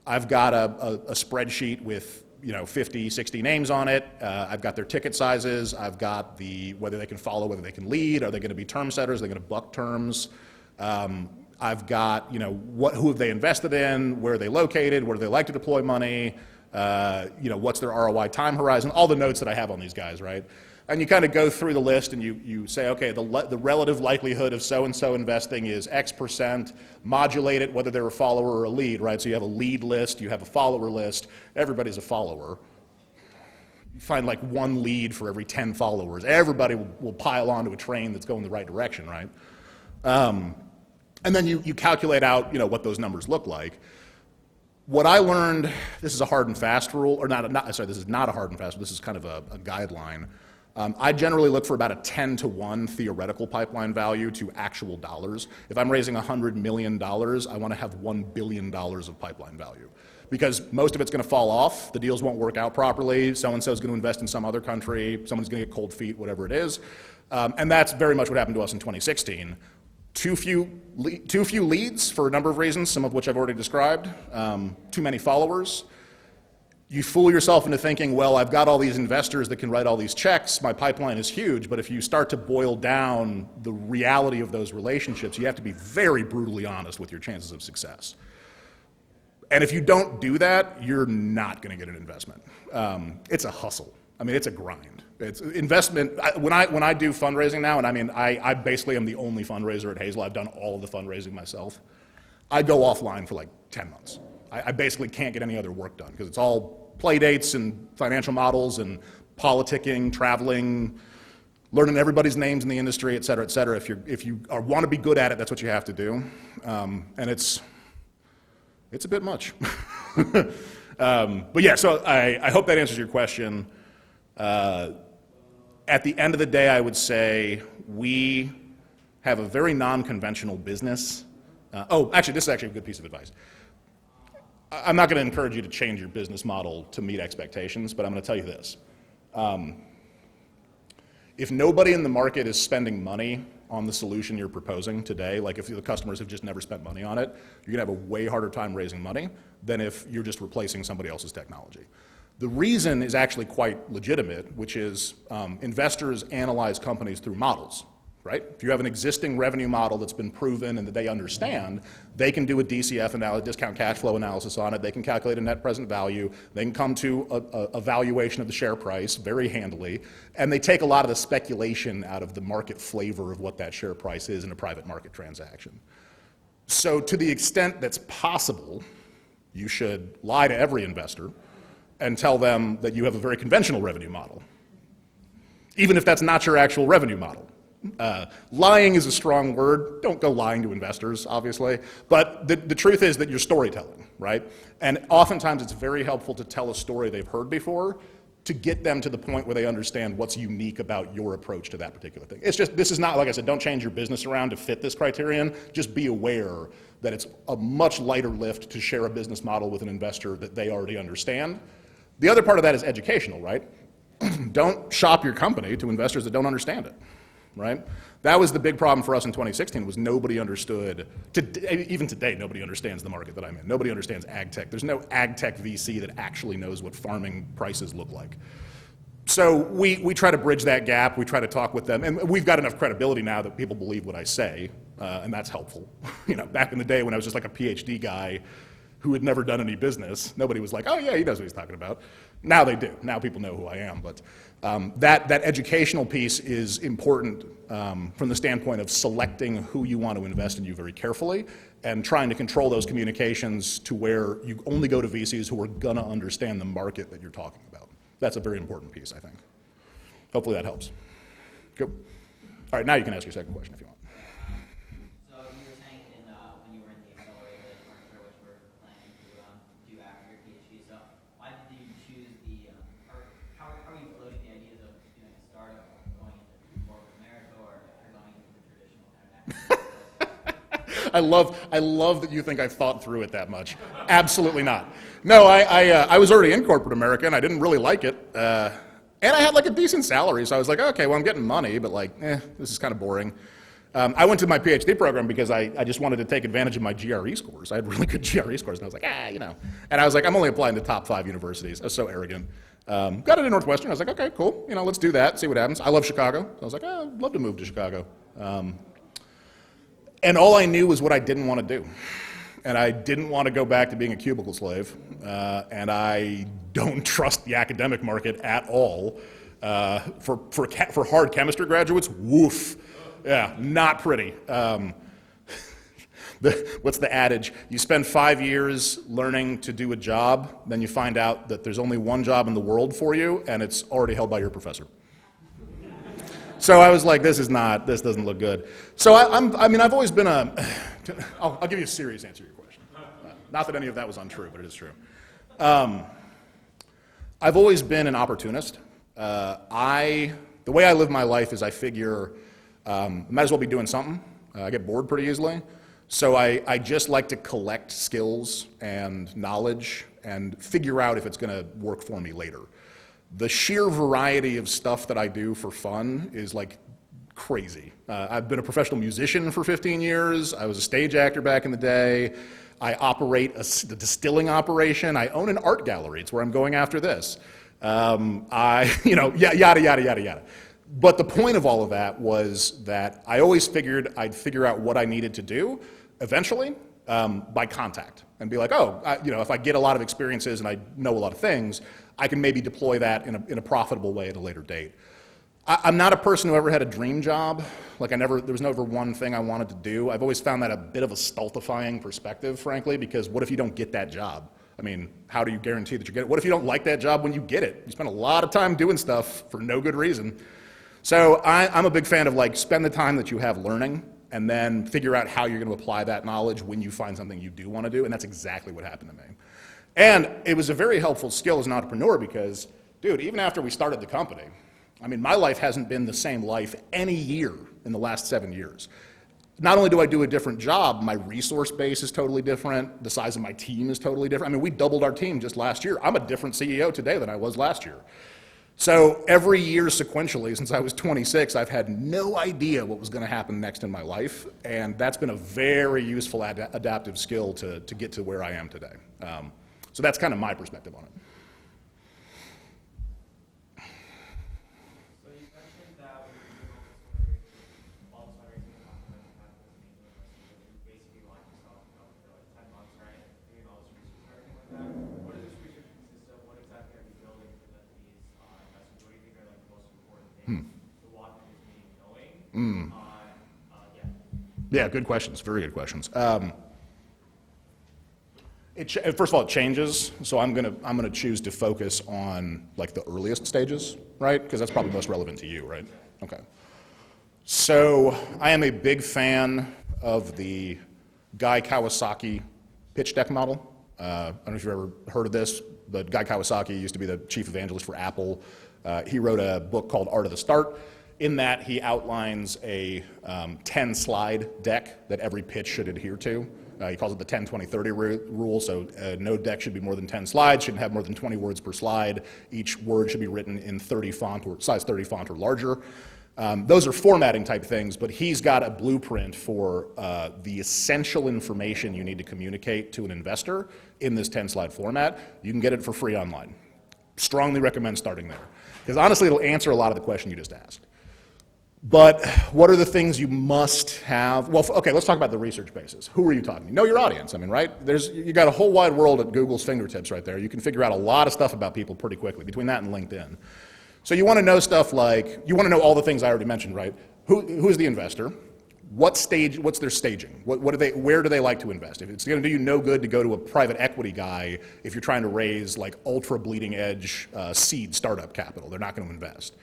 [SPEAKER 2] I've got a spreadsheet with 50, 60 names on it. I've got their ticket sizes. I've got whether they can follow, whether they can lead. Are they going to be term setters? Are they going to buck terms? I've got who have they invested in? Where are they located? Where do they like to deploy money? What's their ROI time horizon? All the notes that I have on these guys, right? And you kind of go through the list and you say, okay, the relative likelihood of so-and-so investing is X%, modulate it whether they're a follower or a lead, right? So you have a lead list, you have a follower list, everybody's a follower. You find like one lead for every 10 followers. Everybody will pile onto a train that's going the right direction, right? And then you calculate out what those numbers look like. What I learned, this is a hard and fast rule, or this is not a hard and fast rule, this is kind of a guideline. I generally look for about a 10-to-1 theoretical pipeline value to actual dollars. If I'm raising $100 million, I want to have $1 billion of pipeline value. Because most of it's going to fall off, the deals won't work out properly, so-and-so's going to invest in some other country, someone's going to get cold feet, whatever it is. And that's very much what happened to us in 2016. Too few leads for a number of reasons, some of which I've already described. Too many followers. You fool yourself into thinking, well, I've got all these investors that can write all these checks, my pipeline is huge, but if you start to boil down the reality of those relationships, you have to be very brutally honest with your chances of success. And if you don't do that, you're not going to get an investment. It's a hustle. I mean, it's a grind. It's investment. When I do fundraising now, and I mean, I basically am the only fundraiser at Hazel. I've done all of the fundraising myself. I go offline for like 10 months. I basically can't get any other work done because it's all play dates and financial models and politicking, traveling, learning everybody's names in the industry, et cetera, et cetera. If you want to be good at it, that's what you have to do. And it's a bit much. But yeah, so I hope that answers your question. At the end of the day, I would say we have a very non-conventional business. Actually, this is actually a good piece of advice. I'm not going to encourage you to change your business model to meet expectations, but I'm going to tell you this. If nobody in the market is spending money on the solution you're proposing today, like if the customers have just never spent money on it, you're going to have a way harder time raising money than if you're just replacing somebody else's technology. The reason is actually quite legitimate, which is investors analyze companies through models, right? If you have an existing revenue model that's been proven and that they understand, they can do a DCF analysis, discount cash flow analysis on it. They can calculate a net present value. They can come to a valuation of the share price very handily, and they take a lot of the speculation out of the market flavor of what that share price is in a private market transaction. So to the extent that's possible, you should lie to every investor and tell them that you have a very conventional revenue model, even if that's not your actual revenue model. Lying is a strong word. Don't go lying to investors, obviously. But the truth is that you're storytelling, right? And oftentimes it's very helpful to tell a story they've heard before to get them to the point where they understand what's unique about your approach to that particular thing. It's just, this is not, like I said, don't change your business around to fit this criterion. Just be aware that it's a much lighter lift to share a business model with an investor that they already understand. The other part of that is educational, right? Don't shop your company to investors that don't understand it. Right? That was the big problem for us in 2016 was nobody understood, even today nobody understands the market that I'm in. Nobody understands ag tech. There's no ag tech VC that actually knows what farming prices look like. So we try to bridge that gap, we try to talk with them, and we've got enough credibility now that people believe what I say, and that's helpful. You know, back in the day when I was just like a PhD guy who had never done any business, nobody was like, oh yeah, he knows what he's talking about. Now they do. Now people know who I am. But that educational piece is important from the standpoint of selecting who you want to invest in you very carefully and trying to control those communications to where you only go to VCs who are going to understand the market that you're talking about. That's a very important piece, I think. Hopefully that helps. Good. All right, now you can ask your second question if you want.
[SPEAKER 3] So you were saying when you were in the accelerator that you weren't sure what you were planning to do after your PhD. So why did you choose how are you floating the ideas of doing a startup going into corporate America or going into the traditional kind of
[SPEAKER 2] I love that you think I've thought through it that much. Absolutely not. No, I was already in corporate America and I didn't really like it. And I had like a decent salary, so I was like, okay, well I'm getting money, but like, this is kind of boring. I went to my PhD program because I just wanted to take advantage of my GRE scores. I had really good GRE scores, and I was like, you know. And I was like, I'm only applying to top 5 universities. I was so arrogant. Got it at Northwestern. I was like, okay, cool. You know, let's do that, see what happens. I love Chicago. So I was like, I'd love to move to Chicago. And all I knew was what I didn't want to do. And I didn't want to go back to being a cubicle slave. And I don't trust the academic market at all. For hard chemistry graduates, woof. Yeah, not pretty. What's the adage? You spend 5 years learning to do a job, then you find out that there's only one job in the world for you, and it's already held by your professor. So I was like, this doesn't look good. So I've always been I'll give you a serious answer to your question. Not that any of that was untrue, but it is true. I've always been an opportunist. I The way I live my life is I figure I might as well be doing something. I get bored pretty easily. So I just like to collect skills and knowledge and figure out if it's going to work for me later. The sheer variety of stuff that I do for fun is like crazy. I've been a professional musician for 15 years. I was a stage actor back in the day. I operate a distilling operation. I own an art gallery. It's where I'm going after this. Yada, yada, yada, yada. But the point of all of that was that I always figured I'd figure out what I needed to do eventually by contact and be like, if I get a lot of experiences and I know a lot of things, I can maybe deploy that in a profitable way at a later date. I'm not a person who ever had a dream job. There was never one thing I wanted to do. I've always found that a bit of a stultifying perspective, frankly, because what if you don't get that job? I mean, how do you guarantee that you get it? What if you don't like that job when you get it? You spend a lot of time doing stuff for no good reason. So I'm a big fan of spend the time that you have learning and then figure out how you're going to apply that knowledge when you find something you do want to do, and that's exactly what happened to me. And it was a very helpful skill as an entrepreneur because, dude, even after we started the company, I mean, my life hasn't been the same life any year in the last 7 years. Not only do I do a different job, my resource base is totally different. The size of my team is totally different. I mean, we doubled our team just last year. I'm a different CEO today than I was last year. So every year sequentially, since I was 26, I've had no idea what was going to happen next in my life, and that's been a very useful adaptive skill to get to where I am today. So that's kind of my perspective on it.
[SPEAKER 6] So you mentioned that when you were fundraising, you basically launched yourself for 10 months, right? Doing all this research and everything like that. What does this research consist of? What exactly are you building for these investors? What do you think are the most important things to walk through this meeting knowing?
[SPEAKER 2] Yeah, good questions. Very good questions. First of all, it changes. So I'm gonna choose to focus on the earliest stages, right? Because that's probably most relevant to you, right? Okay. So I am a big fan of the Guy Kawasaki pitch deck model. I don't know if you've ever heard of this, but Guy Kawasaki used to be the chief evangelist for Apple. He wrote a book called Art of the Start. In that, he outlines a 10-slide deck that every pitch should adhere to. He calls it the 10-20-30 rule, so no deck should be more than 10 slides, shouldn't have more than 20 words per slide. Each word should be written in 30 font or size 30 font or larger. Those are formatting type things, but he's got a blueprint for the essential information you need to communicate to an investor in this 10-slide format. You can get it for free online. Strongly recommend starting there, because honestly, it'll answer a lot of the question you just asked. But what are the things you must have? Well, okay, let's talk about the research basis. Who are you talking to? Know your audience, right? You got a whole wide world at Google's fingertips right there. You can figure out a lot of stuff about people pretty quickly, between that and LinkedIn. So you want to know stuff you want to know all the things I already mentioned, right? Who's the investor? What's their staging? Where do they like to invest? If it's going to do you no good to go to a private equity guy if you're trying to raise ultra bleeding edge seed startup capital, they're not going to invest.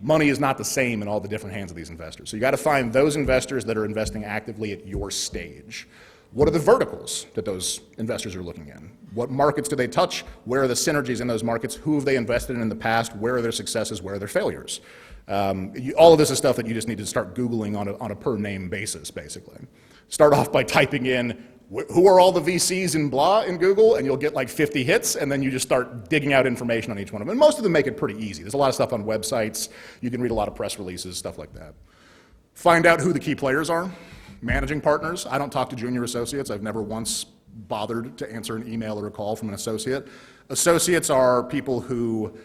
[SPEAKER 2] Money is not the same in all the different hands of these investors. So you got to find those investors that are investing actively at your stage. What are the verticals that those investors are looking in? What markets do they touch? Where are the synergies in those markets? Who have they invested in the past? Where are their successes? Where are their failures? All of this is stuff that you just need to start Googling on a per name basis, basically. Start off by typing in who are all the VCs in blah in Google, and you'll get 50 hits, and then you just start digging out information on each one of them. And most of them make it pretty easy. There's a lot of stuff on websites. You can read a lot of press releases, stuff like that. Find out who the key players are. Managing partners. I don't talk to junior associates. I've never once bothered to answer an email or a call from an associate. Associates are people who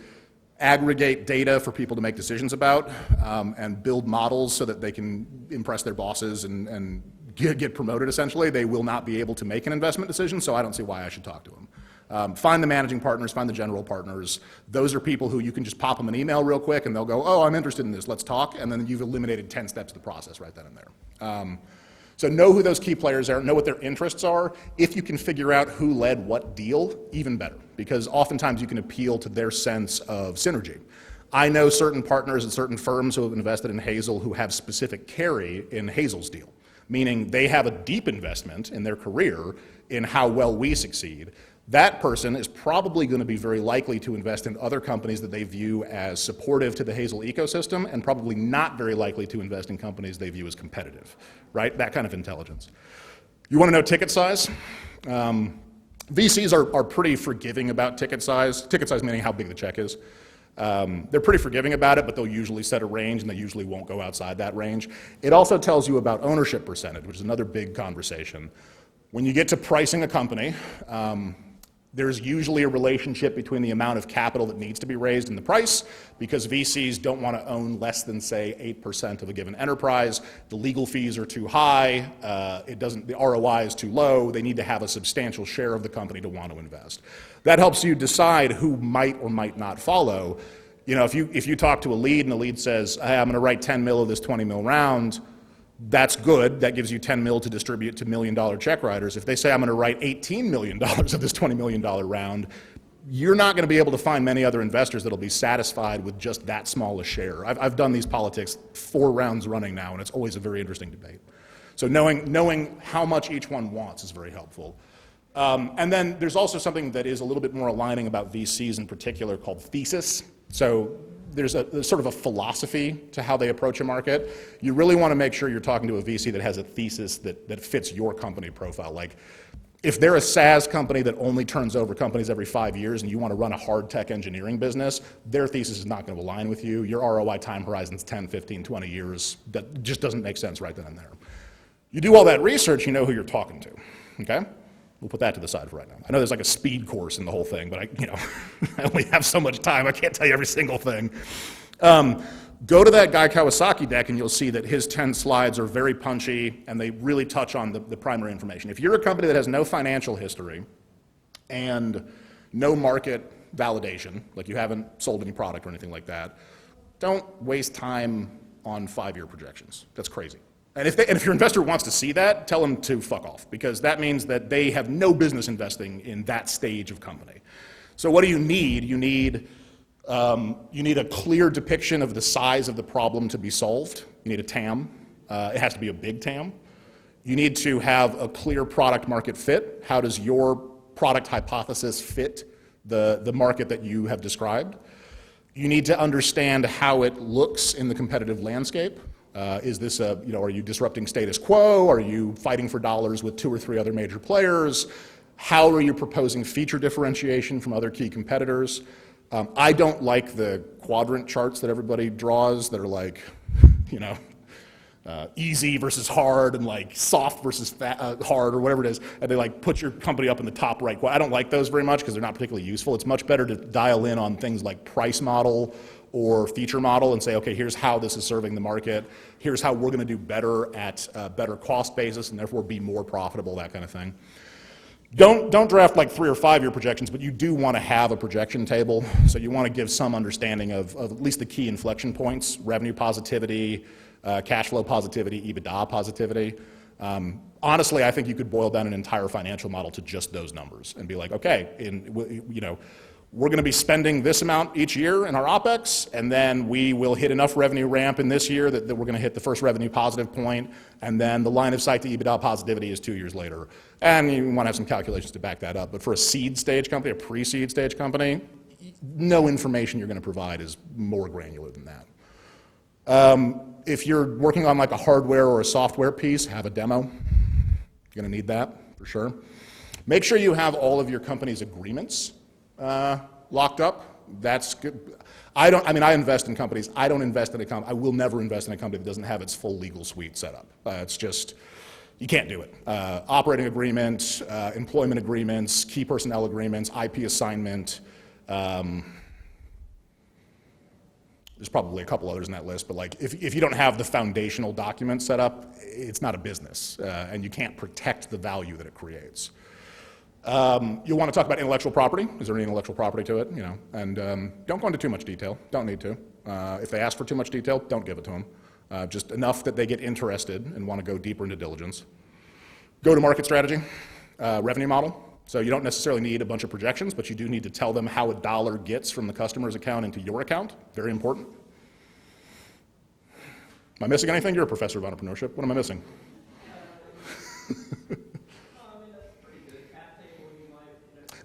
[SPEAKER 2] aggregate data for people to make decisions about and build models so that they can impress their bosses and get promoted, essentially. They will not be able to make an investment decision, so I don't see why I should talk to them. Find the managing partners, find the general partners. Those are people who you can just pop them an email real quick and they'll go, oh, I'm interested in this, let's talk, and then you've eliminated 10 steps of the process right then and there. So know who those key players are, know what their interests are. If you can figure out who led what deal, even better, because oftentimes you can appeal to their sense of synergy. I know certain partners at certain firms who have invested in Hazel who have specific carry in Hazel's deal, meaning they have a deep investment in their career in how well we succeed. That person is probably going to be very likely to invest in other companies that they view as supportive to the Hazel ecosystem, and probably not very likely to invest in companies they view as competitive, right? That kind of intelligence. You want to know ticket size? VCs are pretty forgiving about ticket size meaning how big the check is. They're pretty forgiving about it, but they'll usually set a range, and they usually won't go outside that range. It also tells you about ownership percentage, which is another big conversation. When you get to pricing a company, there's usually a relationship between the amount of capital that needs to be raised and the price, because VCs don't want to own less than, say, 8% of a given enterprise. The legal fees are too high. The ROI is too low. They need to have a substantial share of the company to want to invest. That helps you decide who might or might not follow. You know, if you talk to a lead and the lead says, hey, I'm going to write 10 mil of this 20 mil round, that's good. That gives you 10 mil to distribute to $1 million check writers. If they say, I'm going to write $18 million of this $20 million round, you're not going to be able to find many other investors that'll be satisfied with just that small a share. I've done these politics 4 rounds running now, and it's always a very interesting debate. So knowing how much each one wants is very helpful. And then there's also something that is a little bit more aligning about VCs in particular called thesis. So there's sort of a philosophy to how they approach a market. You really want to make sure you're talking to a VC that has a thesis that fits your company profile. Like, if they're a SaaS company that only turns over companies every 5 years and you want to run a hard tech engineering business, their thesis is not going to align with you. Your ROI time horizon's 10, 15, 20 years. That just doesn't make sense right then and there. You do all that research, you know who you're talking to, okay? We'll put that to the side for right now. I know there's like a speed course in the whole thing, but I only have so much time. I can't tell you every single thing. Go to that guy Kawasaki deck and you'll see that his 10 slides are very punchy and they really touch on the primary information. If you're a company that has no financial history and no market validation, like you haven't sold any product or anything like that, don't waste time on 5-year projections. That's crazy. And if your investor wants to see that, tell them to fuck off, because that means that they have no business investing in that stage of company. So what do you need? You need a clear depiction of the size of the problem to be solved. You need a TAM. It has to be a big TAM. You need to have a clear product market fit. How does your product hypothesis fit the market that you have described? You need to understand how it looks in the competitive landscape. Is this are you disrupting status quo? Are you fighting for dollars with 2 or 3 other major players? How are you proposing feature differentiation from other key competitors? I don't like the quadrant charts that everybody draws that are like, easy versus hard and like soft versus hard or whatever it is, and they like put your company up in the top right. I don't like those very much because they're not particularly useful. It's much better to dial in on things like price model or feature model and say, okay, here's how this is serving the market. Here's how we're going to do better at a better cost basis and therefore be more profitable, that kind of thing. Don't draft like 3 or 5 year projections, but you do want to have a projection table. So you want to give some understanding of at least the key inflection points: revenue positivity, cash flow positivity, EBITDA positivity. Honestly, I think you could boil down an entire financial model to just those numbers and be like, okay, we're going to be spending this amount each year in our OpEx, and then we will hit enough revenue ramp in this year that we're going to hit the first revenue positive point, and then the line of sight to EBITDA positivity is 2 years later. And you want to have some calculations to back that up. But for a seed stage company, a pre-seed stage company, no information you're going to provide is more granular than that. If you're working on like a hardware or a software piece, have a demo. You're going to need that for sure. Make sure you have all of your company's agreements locked up. That's good. I invest in companies. I don't invest in a company. I will never invest in a company that doesn't have its full legal suite set up. It's just, you can't do it. Operating agreements, employment agreements, key personnel agreements, IP assignment. There's probably a couple others in that list, but like if you don't have the foundational documents set up, it's not a business, and you can't protect the value that it creates. You'll want to talk about intellectual property. Is there any intellectual property to it? And don't go into too much detail. Don't need to. If they ask for too much detail, don't give it to them. Just enough that they get interested and want to go deeper into diligence. Go-to-market strategy, revenue model. So you don't necessarily need a bunch of projections, but you do need to tell them how a dollar gets from the customer's account into your account. Very important. Am I missing anything? You're a professor of entrepreneurship. What am I missing?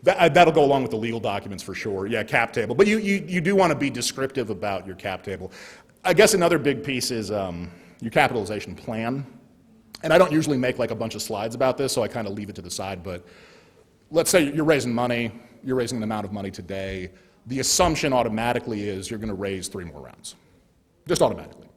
[SPEAKER 2] That'll go along with the legal documents for sure. Yeah, cap table. But you do want to be descriptive about your cap table. I guess another big piece is your capitalization plan. And I don't usually make like a bunch of slides about this, so I kind of leave it to the side. But let's say you're raising money, you're raising an amount of money today. The assumption automatically is you're going to raise 3 more rounds, just automatically.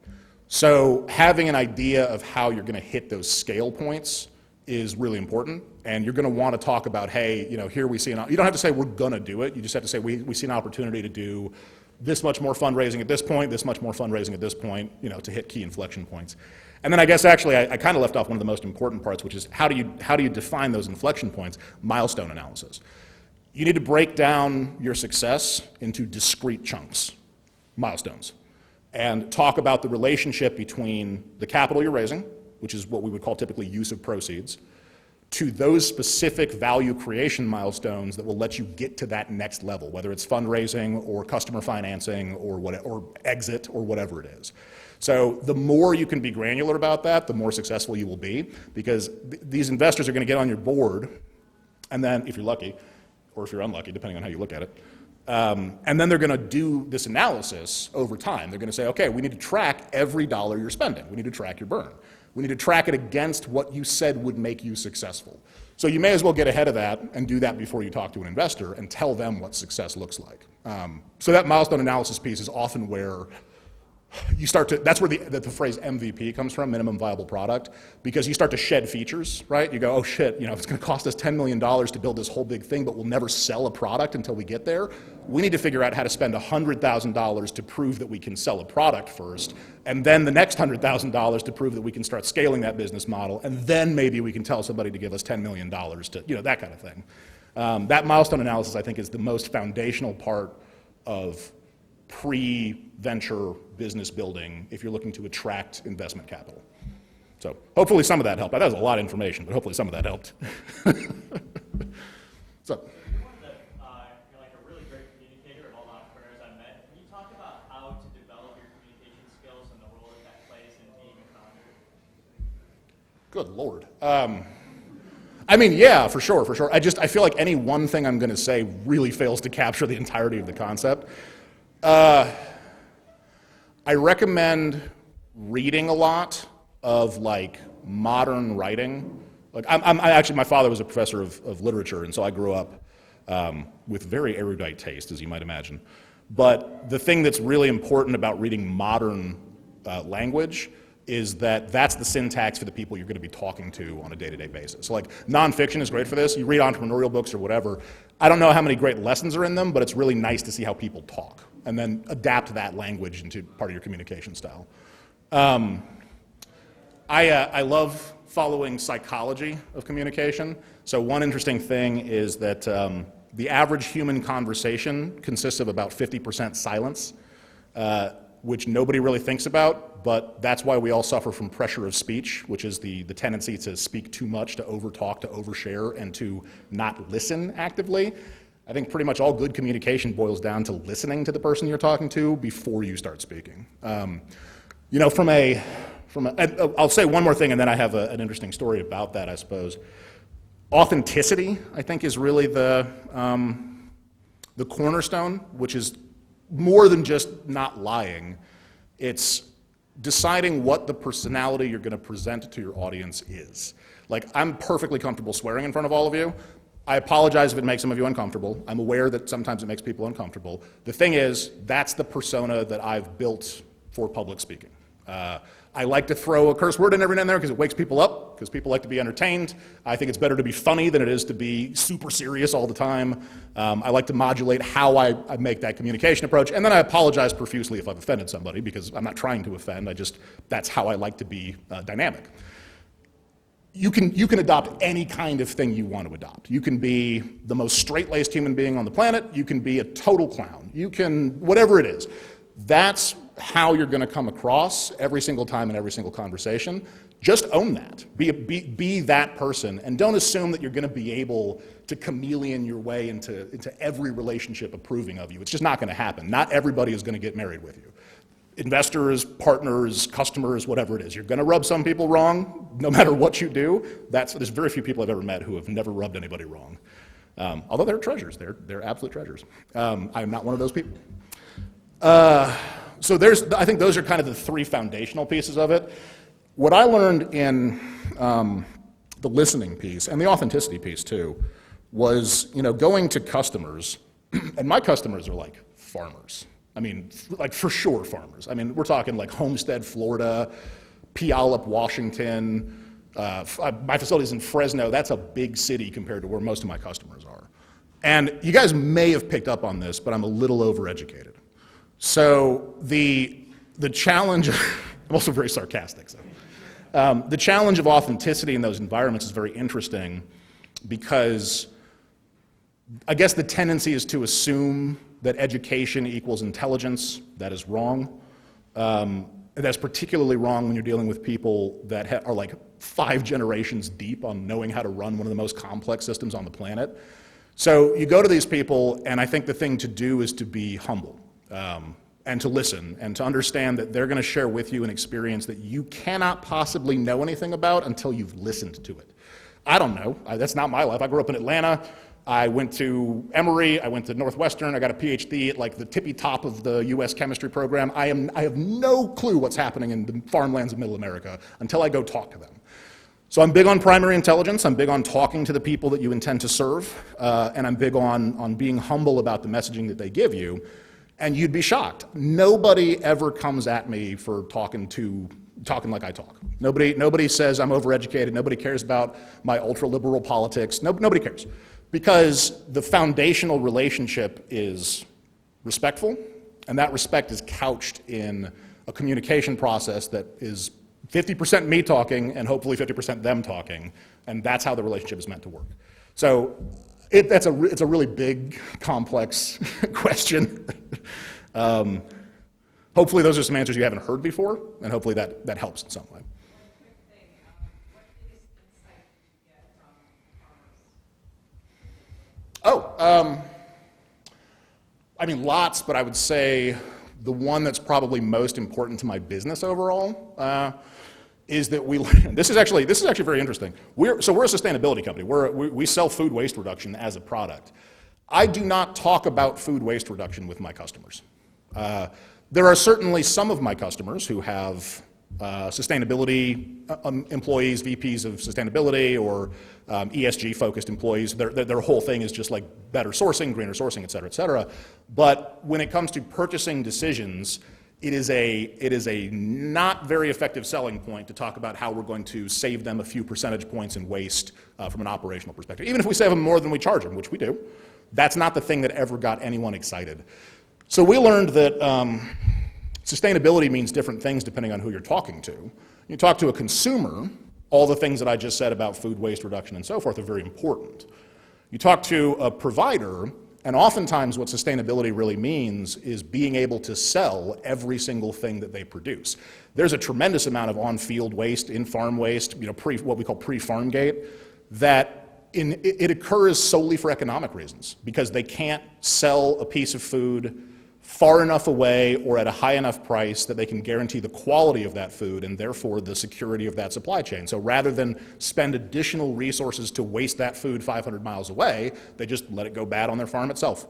[SPEAKER 2] So having an idea of how you're going to hit those scale points is really important, and you're going to want to talk about, hey, here we see you don't have to say we're going to do it, you just have to say we see an opportunity to do this much more fundraising at this point, this much more fundraising at this point, to hit key inflection points. And then I guess actually I kind of left off one of the most important parts, which is how do you define those inflection points? Milestone analysis. You need to break down your success into discrete chunks, milestones, and talk about the relationship between the capital you're raising, which is what we would call typically use of proceeds, to those specific value creation milestones that will let you get to that next level, whether it's fundraising or customer financing or exit or whatever it is. So the more you can be granular about that, the more successful you will be, because these investors are going to get on your board, and then if you're lucky, or if you're unlucky, depending on how you look at it, and then they're going to do this analysis over time. They're going to say, okay, we need to track every dollar you're spending. We need to track your burn. We need to track it against what you said would make you successful. So you may as well get ahead of that and do that before you talk to an investor and tell them what success looks like. So that milestone analysis piece is often where you start to, that's where the phrase MVP comes from, minimum viable product, because you start to shed features, right? You go, oh shit, it's going to cost us $10 million to build this whole big thing, but we'll never sell a product until we get there. We need to figure out how to spend $100,000 to prove that we can sell a product first, and then the next $100,000 to prove that we can start scaling that business model, and then maybe we can tell somebody to give us $10 million to, that kind of thing. That milestone analysis, I think, is the most foundational part of pre-venture business building if you're looking to attract investment capital. So hopefully some of that helped. That was a lot of information, but hopefully some of that helped. So.
[SPEAKER 6] You're like a really great communicator of all the entrepreneurs I've met. Can you talk about how to develop your communication skills and the role that plays in being a founder?
[SPEAKER 2] Good Lord. Yeah, for sure. I feel like any one thing I'm going to say really fails to capture the entirety of the concept. I recommend reading a lot of modern writing. My father was a professor of literature, and so I grew up with very erudite taste, as you might imagine. But the thing that's really important about reading modern language is that that's the syntax for the people you're going to be talking to on a day-to-day basis. So nonfiction is great for this. You read entrepreneurial books or whatever. I don't know how many great lessons are in them, but it's really nice to see how people talk and then adapt that language into part of your communication style. I love following psychology of communication. So one interesting thing is that the average human conversation consists of about 50% silence, which nobody really thinks about, but that's why we all suffer from pressure of speech, which is the tendency to speak too much, to overtalk, to overshare, and to not listen actively. I think pretty much all good communication boils down to listening to the person you're talking to before you start speaking. I'll say one more thing, and then I have an interesting story about that, I suppose. Authenticity, I think, is really the cornerstone, which is more than just not lying. It's deciding what the personality you're going to present to your audience is. I'm perfectly comfortable swearing in front of all of you. I apologize if it makes some of you uncomfortable. I'm aware that sometimes it makes people uncomfortable. The thing is, that's the persona that I've built for public speaking. I like to throw a curse word in every now and then because it wakes people up, because people like to be entertained. I think it's better to be funny than it is to be super serious all the time. I like to modulate how I make that communication approach, and then I apologize profusely if I've offended somebody, because I'm not trying to offend. That's how I like to be dynamic. You can adopt any kind of thing you want to adopt. You can be the most straight-laced human being on the planet. You can be a total clown. You can, whatever it is. That's how you're going to come across every single time in every single conversation. Just own that. Be that person, and don't assume that you're going to be able to chameleon your way into every relationship approving of you. It's just not going to happen. Not everybody is going to get married with you. Investors, partners, customers, whatever it is. You're going to rub some people wrong, no matter what you do. There's very few people I've ever met who have never rubbed anybody wrong. Although they're treasures, they're absolute treasures. I'm not one of those people. So I think those are kind of the three foundational pieces of it. What I learned in the listening piece and the authenticity piece too was, going to customers, and my customers are like farmers. I mean, like for sure farmers. I mean, we're talking like Homestead, Florida, Puyallup, Washington. My facility's in Fresno. That's a big city compared to where most of my customers are. And you guys may have picked up on this, but I'm a little overeducated. So the challenge, I'm also very sarcastic. So. The challenge of authenticity in those environments is very interesting because I guess the tendency is to assume that education equals intelligence. That is wrong. That's particularly wrong when you're dealing with people that are like 5 generations deep on knowing how to run one of the most complex systems on the planet. So you go to these people, and I think the thing to do is to be humble and to listen and to understand that they're going to share with you an experience that you cannot possibly know anything about until you've listened to it. I don't know. That's not my life. I grew up in Atlanta. I went to Emory, I went to Northwestern, I got a PhD at like the tippy top of the US chemistry program. I have no clue what's happening in the farmlands of Middle America until I go talk to them. So I'm big on primary intelligence, I'm big on talking to the people that you intend to serve, and I'm big on being humble about the messaging that they give you, and you'd be shocked. Nobody ever comes at me for talking like I talk. Nobody says I'm overeducated, nobody cares about my ultra-liberal politics, nobody cares. Because the foundational relationship is respectful, and that respect is couched in a communication process that is 50% me talking and hopefully 50% them talking, and that's how the relationship is meant to work. So it's a really big, complex question. Hopefully those are some answers you haven't heard before, and hopefully that helps in some way. I mean, lots, but I would say the one that's probably most important to my business overall is that this is actually very interesting. We're a sustainability company. We sell food waste reduction as a product. I do not talk about food waste reduction with my customers. There are certainly some of my customers who have sustainability employees, VPs of sustainability, or ESG-focused employees. Their whole thing is just like better sourcing, greener sourcing, et cetera, et cetera. But when it comes to purchasing decisions, it is a not very effective selling point to talk about how we're going to save them a few percentage points in waste from an operational perspective. Even if we save them more than we charge them, which we do, that's not the thing that ever got anyone excited. So we learned that sustainability means different things depending on who you're talking to. You talk to a consumer, all the things that I just said about food waste reduction and so forth are very important. You talk to a provider, and oftentimes what sustainability really means is being able to sell every single thing that they produce. There's a tremendous amount of on-field waste, in-farm waste, what we call pre-farm gate, that it occurs solely for economic reasons because they can't sell a piece of food far enough away or at a high enough price that they can guarantee the quality of that food and therefore the security of that supply chain. So rather than spend additional resources to waste that food 500 miles away, they just let it go bad on their farm itself.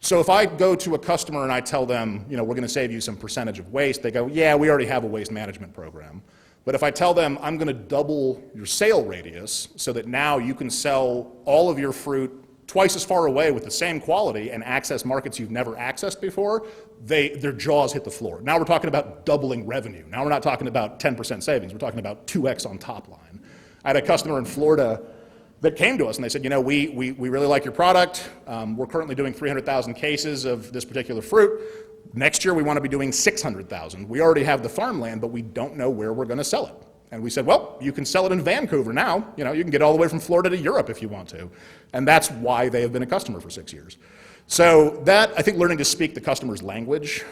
[SPEAKER 2] So if I go to a customer and I tell them, we're going to save you some percentage of waste, they go, yeah, we already have a waste management program. But if I tell them I'm going to double your sale radius so that now you can sell all of your fruit twice as far away with the same quality and access markets you've never accessed before, their jaws hit the floor. Now we're talking about doubling revenue. Now we're not talking about 10% savings. We're talking about 2x on top line. I had a customer in Florida that came to us and they said, we really like your product. We're currently doing 300,000 cases of this particular fruit. Next year we want to be doing 600,000. We already have the farmland, but we don't know where we're going to sell it. And we said, well, you can sell it in Vancouver now. You can get all the way from Florida to Europe if you want to. And that's why they have been a customer for 6 years. So that, I think learning to speak the customer's language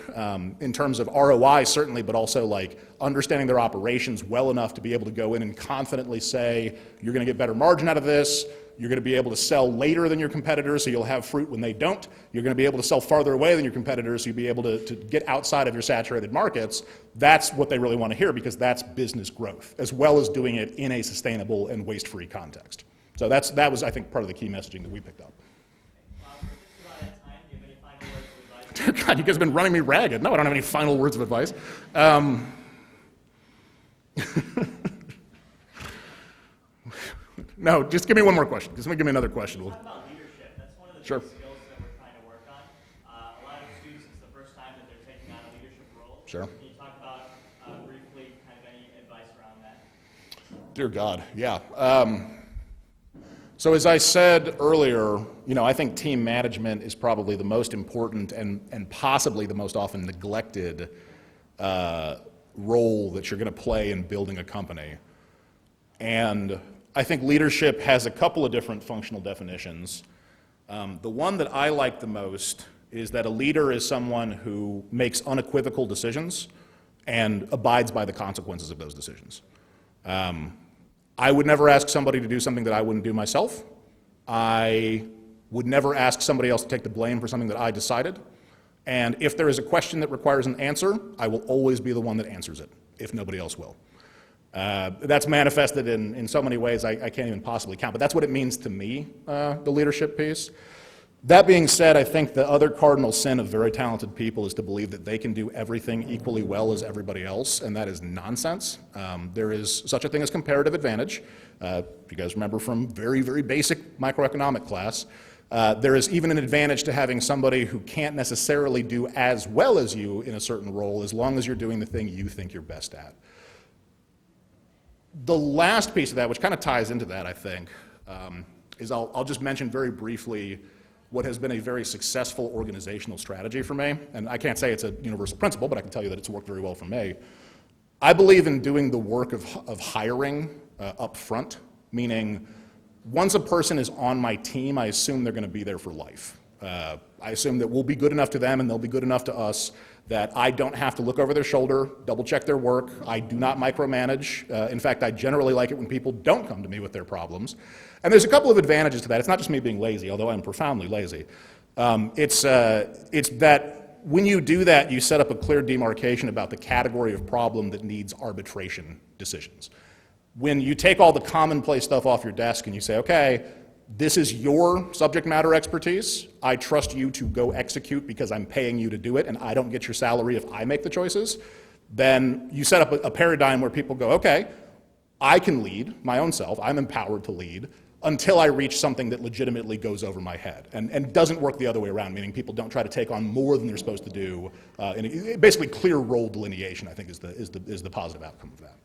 [SPEAKER 2] in terms of ROI certainly, but also like understanding their operations well enough to be able to go in and confidently say, you're going to get better margin out of this. You're going to be able to sell later than your competitors, so you'll have fruit when they don't. You're going to be able to sell farther away than your competitors, so you'll be able to get outside of your saturated markets. That's what they really want to hear because that's business growth, as well as doing it in a sustainable and waste-free context. So that was, I think, part of the key messaging that we picked up.
[SPEAKER 6] We're just about at time. Do you have any final words of advice?
[SPEAKER 2] Dear God, you guys have been running me ragged. No, I don't have any final words of advice. No, just give me one more question. Just give me another question.
[SPEAKER 6] Talk about leadership. That's one of the
[SPEAKER 2] Sure.
[SPEAKER 6] big skills that we're trying to work on. A lot of students, it's the first time that they're taking on a leadership role.
[SPEAKER 2] Sure.
[SPEAKER 6] Can you talk about briefly kind of any advice around that?
[SPEAKER 2] Dear God, yeah. So as I said earlier, I think team management is probably the most important and possibly the most often neglected role that you're going to play in building a company. And I think leadership has a couple of different functional definitions. The one that I like the most is that a leader is someone who makes unequivocal decisions and abides by the consequences of those decisions. I would never ask somebody to do something that I wouldn't do myself. I would never ask somebody else to take the blame for something that I decided. And if there is a question that requires an answer, I will always be the one that answers it, if nobody else will. That's manifested in so many ways I can't even possibly count, but that's what it means to me, the leadership piece. That being said, I think the other cardinal sin of very talented people is to believe that they can do everything equally well as everybody else, and that is nonsense. There is such a thing as comparative advantage. If you guys remember from very, very basic microeconomic class, there is even an advantage to having somebody who can't necessarily do as well as you in a certain role as long as you're doing the thing you think you're best at. The last piece of that, which kind of ties into that, I think, is I'll just mention very briefly what has been a very successful organizational strategy for me. And I can't say it's a universal principle, but I can tell you that it's worked very well for me. I believe in doing the work of hiring up front, meaning once a person is on my team, I assume they're going to be there for life. I assume that we'll be good enough to them and they'll be good enough to us that I don't have to look over their shoulder, double check their work. I do not micromanage. In fact, I generally like it when people don't come to me with their problems. And there's a couple of advantages to that. It's not just me being lazy, although I'm profoundly lazy. It's that when you do that, you set up a clear demarcation about the category of problem that needs arbitration decisions. When you take all the commonplace stuff off your desk and you say, okay, this is your subject matter expertise. I trust you to go execute because I'm paying you to do it and I don't get your salary if I make the choices. Then you set up a paradigm where people go, okay, I can lead my own self. I'm empowered to lead until I reach something that legitimately goes over my head and doesn't work the other way around, meaning people don't try to take on more than they're supposed to do. Basically, clear role delineation, I think, is the positive outcome of that.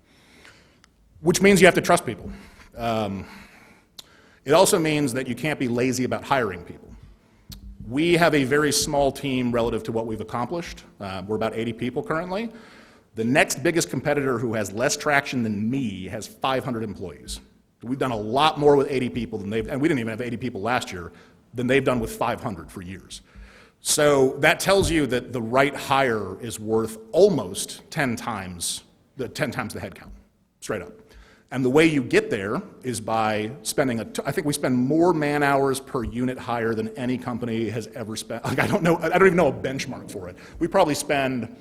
[SPEAKER 2] Which means you have to trust people. It also means that you can't be lazy about hiring people. We have a very small team relative to what we've accomplished. We're about 80 people currently. The next biggest competitor who has less traction than me has 500 employees. We've done a lot more with 80 people than and we didn't even have 80 people last year, than they've done with 500 for years. So that tells you that the right hire is worth almost 10 times the headcount, straight up. And the way you get there is by spending I think we spend more man hours per unit hire than any company has ever spent. Like, I don't even know a benchmark for it. We probably spend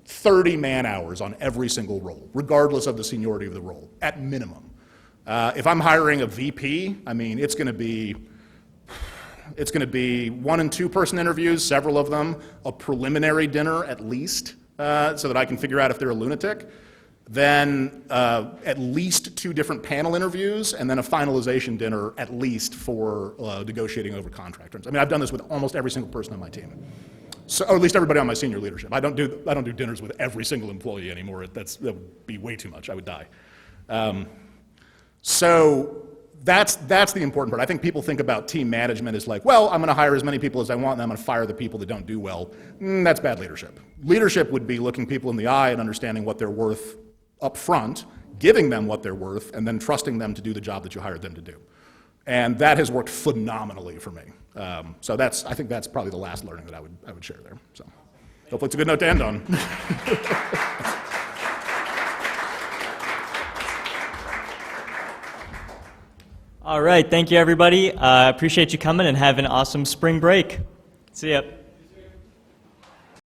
[SPEAKER 2] 30 man hours on every single role, regardless of the seniority of the role, at minimum. If I'm hiring a VP, I mean, it's going to be 1 and 2 person interviews, several of them, a preliminary dinner at least, so that I can figure out if they're a lunatic. Then at least 2 different panel interviews, and then a finalization dinner at least for negotiating over contract terms. I mean, I've done this with almost every single person on my team, or at least everybody on my senior leadership. I don't do dinners with every single employee anymore. That would be way too much. I would die. So that's the important part. I think people think about team management as like, well, I'm going to hire as many people as I want, and I'm going to fire the people that don't do well. That's bad leadership. Leadership would be looking people in the eye and understanding what they're worth up front, giving them what they're worth, and then trusting them to do the job that you hired them to do. And that has worked phenomenally for me. So I think that's probably the last learning that I would share there. So hopefully it's a good note to end on.
[SPEAKER 1] All right, thank you everybody. Appreciate you coming and have an awesome spring break. See ya.